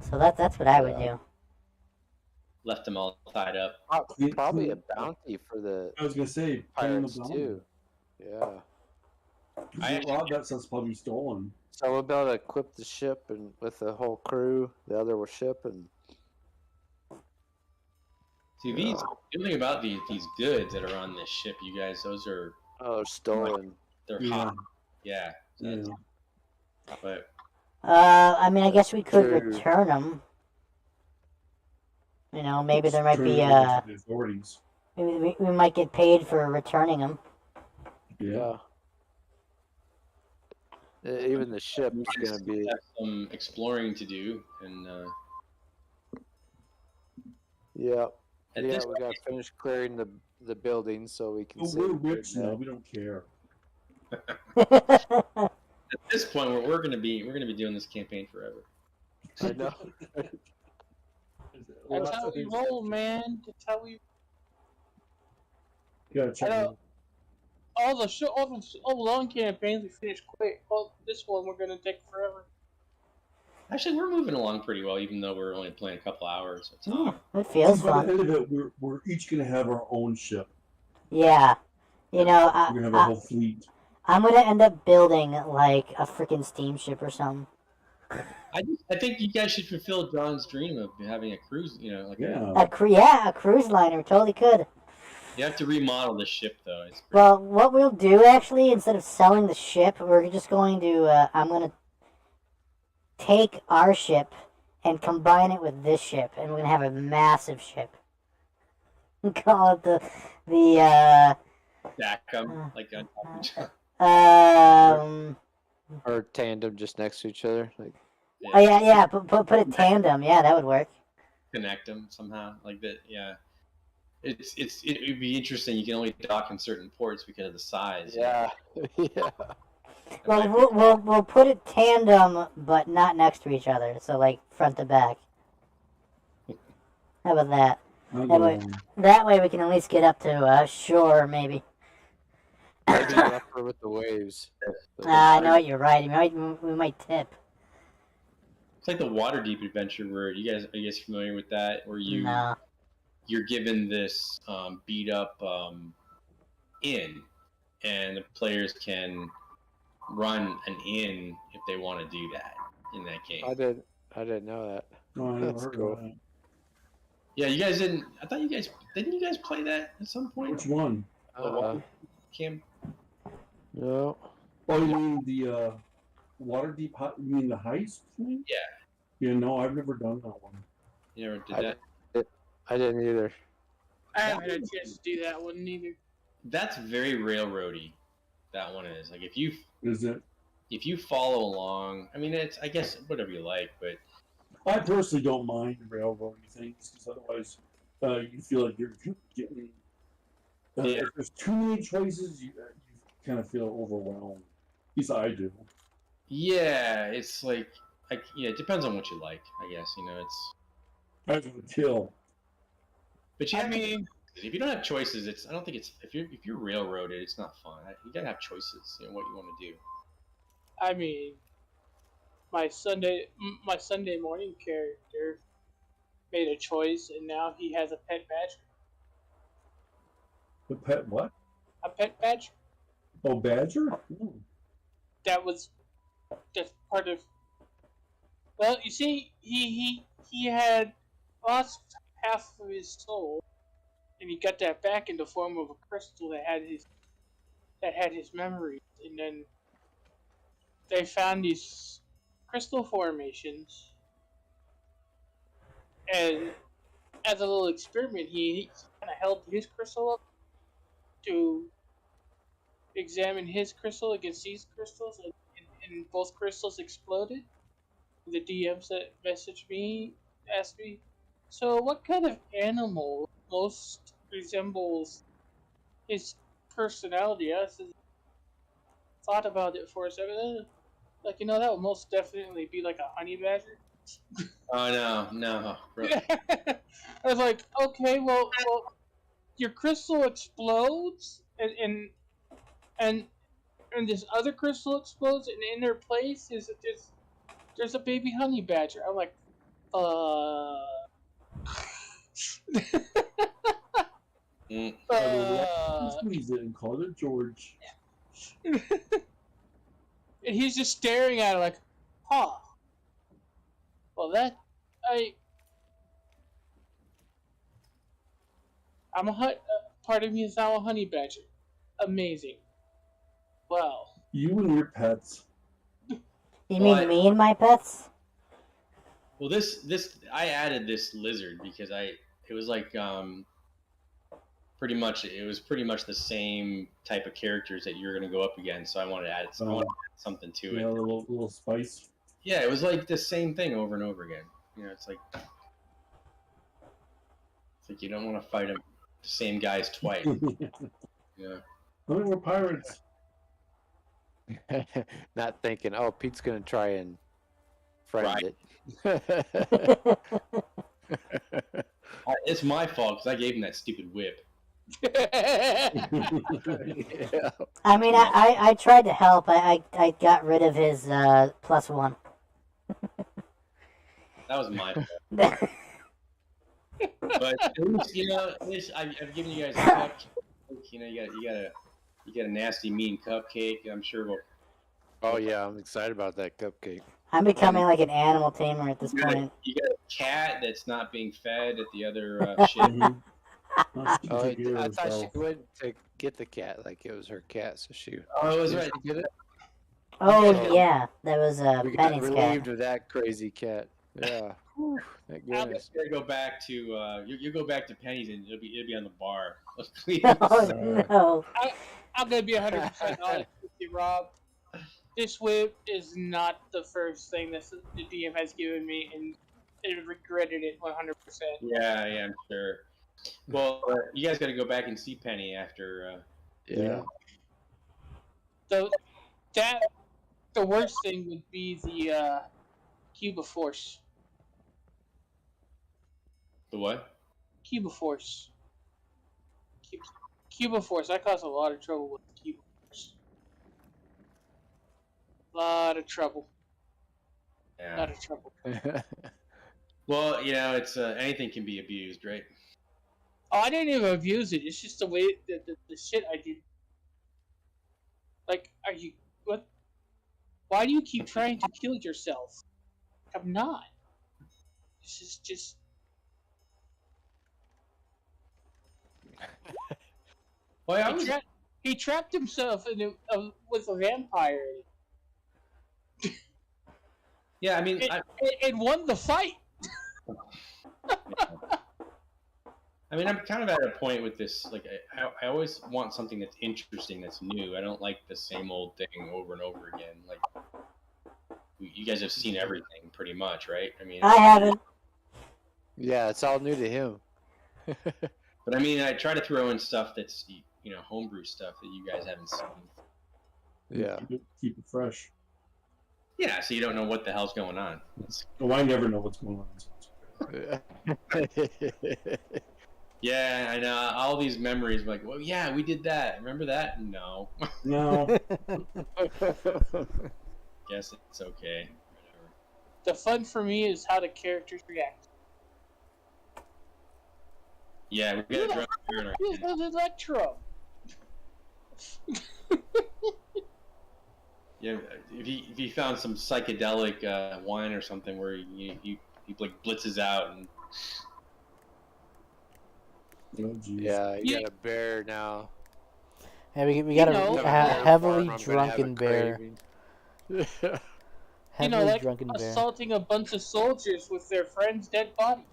So that's what I would do. Left them all tied up. Probably a bounty for the I was gonna say paying the pirates bounty. too. Yeah. A lot of that stuff's probably stolen. So we'll be able to equip the ship and with the whole crew, the other ship, and See, the thing about these goods that are on this ship, you guys, those are stolen. they're Yeah. hot. Yeah. Yeah. But I mean, I guess we could True. return them. You know, maybe there might Turn be it over to the authorities. maybe we might get paid for returning them. Yeah. Even the ship is we going to be. have some exploring to do, and Yeah. at Yeah, this we got to finish clearing the building so we can. Oh, save we're the rich net. now. We don't care. at this point, we're gonna be doing this campaign forever. I know. That's how we roll, man. That's how we. You gotta check I it know. out. All the long campaigns we finish quick. Well, this one we're gonna take forever. Actually, we're moving along pretty well, even though we're only playing a couple hours at a Yeah, time. it feels By fun. the end of it, we're each gonna have our own ship. Yeah, you know, We're gonna have a whole fleet. I'm gonna end up building like a freaking steamship or something. I think you guys should fulfill John's dream of having a cruise. You know, like Yeah. A cruise liner, totally could. you have to remodel the ship though. It's great. Well, what we'll do actually, instead of selling the ship, we're just going to, I'm gonna take our ship and combine it with this ship, and we're gonna have a massive ship. Call it the Stack 'em, like on top of each other. Or tandem just next to each other. Like, Oh yeah, put a tandem. Yeah, that would work. Connect them somehow, like that. Yeah, it would be interesting. You can only dock in certain ports because of the size. yeah. Yeah. Well, we'll put it tandem, but not next to each other. So like front to back. How about that? I'll That go way, along. that way we can at least get up to shore, maybe. Maybe rougher with the waves. I know you're right. We might tip. It's like the Waterdeep adventure where are you guys familiar with that? Where No. you're given this beat up inn, and the players can run an inn if they want to do that in that game. I didn't know that. No, I never That's heard cool. of that. Yeah, you guys didn't. I thought you guys didn't. You guys play that at some point? Which one? Cam? No. Oh, you mean the Waterdeep? You mean the heist thing? Yeah. Yeah, no, I've never done that one. You never did I that? I didn't either. I haven't had a chance to do that one neither. That's very railroady. That one is like if you Is it? follow along. I mean, it's I guess whatever you like, but I personally don't mind railroading things because otherwise, you feel like you're getting. Yeah. If there's too many choices, you kind of feel overwhelmed. At least I do. yeah, it's like it depends on what you like. I guess it's. I would kill. But you I have to- mean, if you don't have choices, it's I don't think it's if you're railroaded, it's not fun. You gotta have choices. What you want to do. I mean, my Sunday morning character made a choice, and now he has a pet badger. The pet what? A pet badger Oh, badger? Ooh. that was just part of. Well, you see, he had lost half of his soul, and he got that back in the form of a crystal that had his memories, and then they found these crystal formations, and as a little experiment, he kind of held his crystal up to examine his crystal against these crystals, and both crystals exploded. The DM asked me, so what kind of animal most resembles his personality? I thought about it for a second. Like, that would most definitely be like a honey badger. Oh no, bro. I was like, okay, well, your crystal explodes, and this other crystal explodes, and in their place there's a baby honey badger. I'm like, Mm. I will squeeze it and call it George. and he's just staring at it like, huh. Well, part of me is now a honey badger. Amazing. Well, You and your pets. You mean me and my pets? Well, this I added this lizard because it was like pretty much the same type of characters that you're gonna go up against. So I wanted to add something to Yeah, a it. little spice. Yeah, it was like the same thing over and over again. It's like you don't want to fight the same guys twice. Yeah. I mean, we're pirates. Not thinking, oh, Pete's gonna try and friend Right. it. It's my fault because I gave him that stupid whip. Yeah. I mean, I tried to help. I got rid of his +1. That was my fault. But at least, I've given you guys a cupcake. You got a nasty mean cupcake. I'm sure we'll. Oh yeah, I'm excited about that cupcake. I'm becoming like an animal tamer at this point. You got a cat that's not being fed at the other ship. Mhm. Oh, Take care of I thought she herself. went to get the cat, like it was her cat. So she. Oh, it was Did right. she get it? Oh Yeah. yeah, that was We got Penny's relieved cat. of that crazy cat. Yeah. Whew, thank goodness. You go back to you go back to Penny's and it'll be on the bar. Please. Oh no. I'm gonna be 100% honest with you, Rob. This whip is not the first thing that the DM has given me, and I regretted it 100%. Yeah, I'm sure. Well, you guys got to go back and see Penny after. Yeah. So that The worst thing would be the Cuba Force. The what? Cuba Force. Cuba Force. I cause a lot of trouble with Cuba Force. Lot of trouble. Yeah. Lot of trouble. Well, you know, it's anything can be abused, right? Oh, I didn't even abuse it. It's just the way the shit I did. Like, are you what? Why do you keep trying to kill yourself? I'm not. This is just. Well, I He, was. he trapped himself with a vampire Yeah, I mean, and won the fight. I mean, I'm kind of at a point with this. Like, I always want something that's interesting, that's new. I don't like the same old thing over and over again. Like, you guys have seen everything pretty much, right? I mean, I haven't. Yeah, it's all new to him. but I mean, I try to throw in stuff that's homebrew stuff that you guys haven't seen. Yeah. Keep it fresh. Yeah, so you don't know what the hell's going on. Oh, I never know what's going on. Yeah, I know. All these memories, like, well, yeah, we did that. Remember that? No. No. Guess it's okay. Whatever. The fun for me is how the characters react. Yeah, we got to drop here in our Here's the Electro. Yeah, if he found some psychedelic wine or something where he like blitzes out and. Oh, geez. Yeah, you got a bear now. Yeah, we got know, a Bear heavily farm, I'm gonna have a drunken bear. craving. Heavily Like drunken bear. assaulting a bunch of soldiers with their friend's dead body.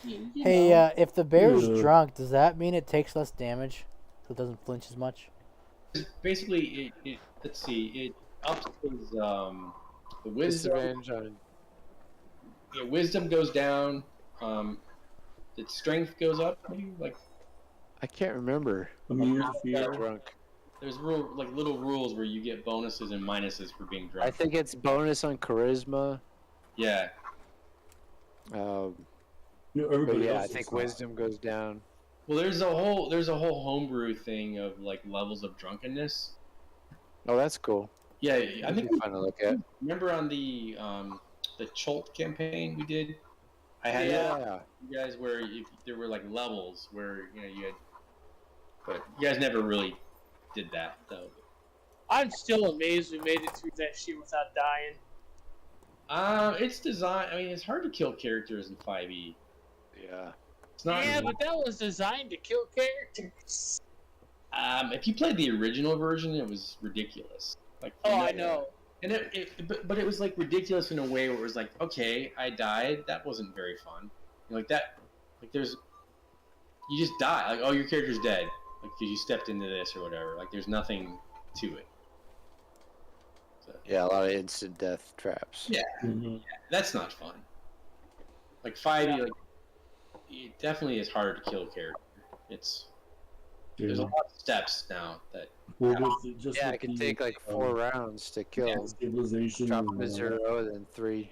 You Hey, know. if the bear's Yeah. drunk, does that mean it takes less damage? So it doesn't flinch as much? Basically, it let's see, it ups his the wisdom. Disadvantage on. Yeah, wisdom goes down. Its strength goes up. Maybe like I can't remember. Immune to Yeah, fear. drunk. there's little rules where you get bonuses and minuses for being drunk. I think it's bonus on charisma. Yeah, But Everybody yeah, else I is think not. wisdom goes down. well, there's a whole homebrew thing of like levels of drunkenness. Oh, that's cool. Yeah, I That'd think be fun to look at. remember on the Cholt campaign we did. I had Yeah. you guys where there were like levels where you had, but you guys never really did that though. I'm still amazed we made it through that shit without dying. It's designed. I mean, it's hard to kill characters in 5e. Yeah. It's not. Yeah, but that was designed to kill characters. If you played the original version, it was ridiculous. Like, Oh, I know. And but it was like ridiculous in a way where it was like, okay, I died. That wasn't very fun. Like that, like you just die. Like, oh, your character's dead. Like, because you stepped into this or whatever. Like, there's nothing to it. So, Yeah, a lot of instant death traps. yeah, Mhm. that's not fun. Like 5e, like it definitely is harder to kill a character. There's a Yeah. lot of steps now that. Well, with just Yeah, with it can the, take like 4 rounds to kill him. stabilization. Drop and, him to 0, then 3.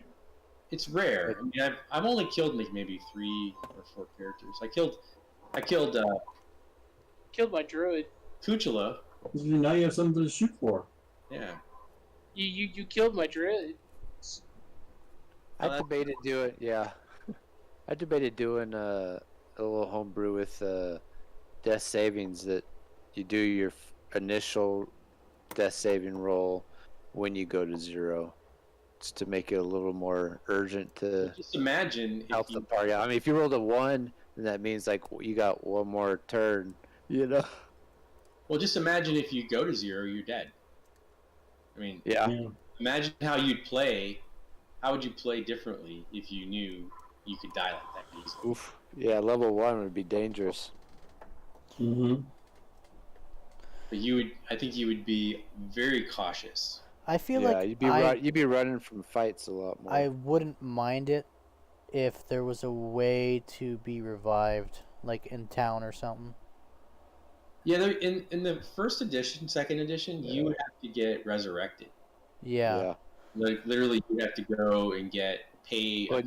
It's rare. I mean, I've only killed like maybe 3 or 4 characters. I killed Killed my druid. Kuchula. Now you have something to shoot for. Yeah. You killed my druid. I debated doing, yeah. I debated doing a little homebrew with death savings that you do your initial death saving roll when you go to 0. Just to make it a little more urgent to Just imagine if help the you, party out. I mean, if you rolled a 1, then that means like you got one more turn, you know? well, just imagine if you go to 0, you're dead. I mean, Yeah. imagine how you'd play. How would you play differently if you knew you could die like that easily? Oof. Yeah, level 1 would be dangerous. Mm-hmm. But I think you would be very cautious. I feel Yeah, like you'd be running from fights a lot more. I wouldn't mind it if there was a way to be revived, like in town or something. Yeah, in the first edition, second edition, you would have to get resurrected. Yeah. Like literally, you have to go and get pay But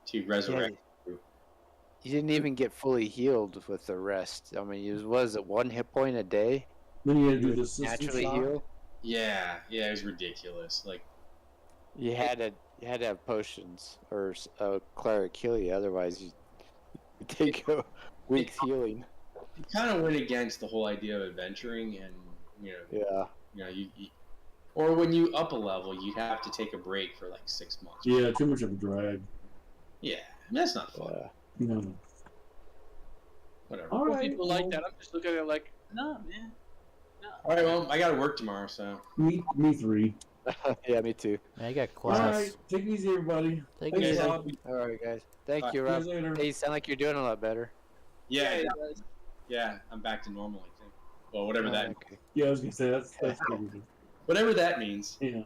to resurrect. you didn't even get fully healed with the rest. I mean, it was it 1 hit point a day? Then you had to You do would the system naturally shock. heal. Yeah, it was ridiculous. Like, You had to have potions or a cleric heal you. Otherwise, you take a week's healing. it kind of went against the whole idea of adventuring, and Yeah. you or when you up a level, you have to take a break for like 6 months. Yeah, too much of a drag. Yeah, I mean, that's not fun. No. Whatever. All Some right. people like that. I'm just looking at it like, no, man. No. All right, well, I got to work tomorrow, so. Me 3. Yeah, me too. I got All class. right. Take it easy, everybody. Take Thanks, it easy. Rob. All right, guys. Thank Alright, you, See Rob. you later. Hey, you sound like you're doing a lot better. Yeah, it yeah, does. yeah, I'm back to normal, I think. Well, whatever that Okay. Yeah, I was gonna say that's pretty good. whatever that means. Yeah.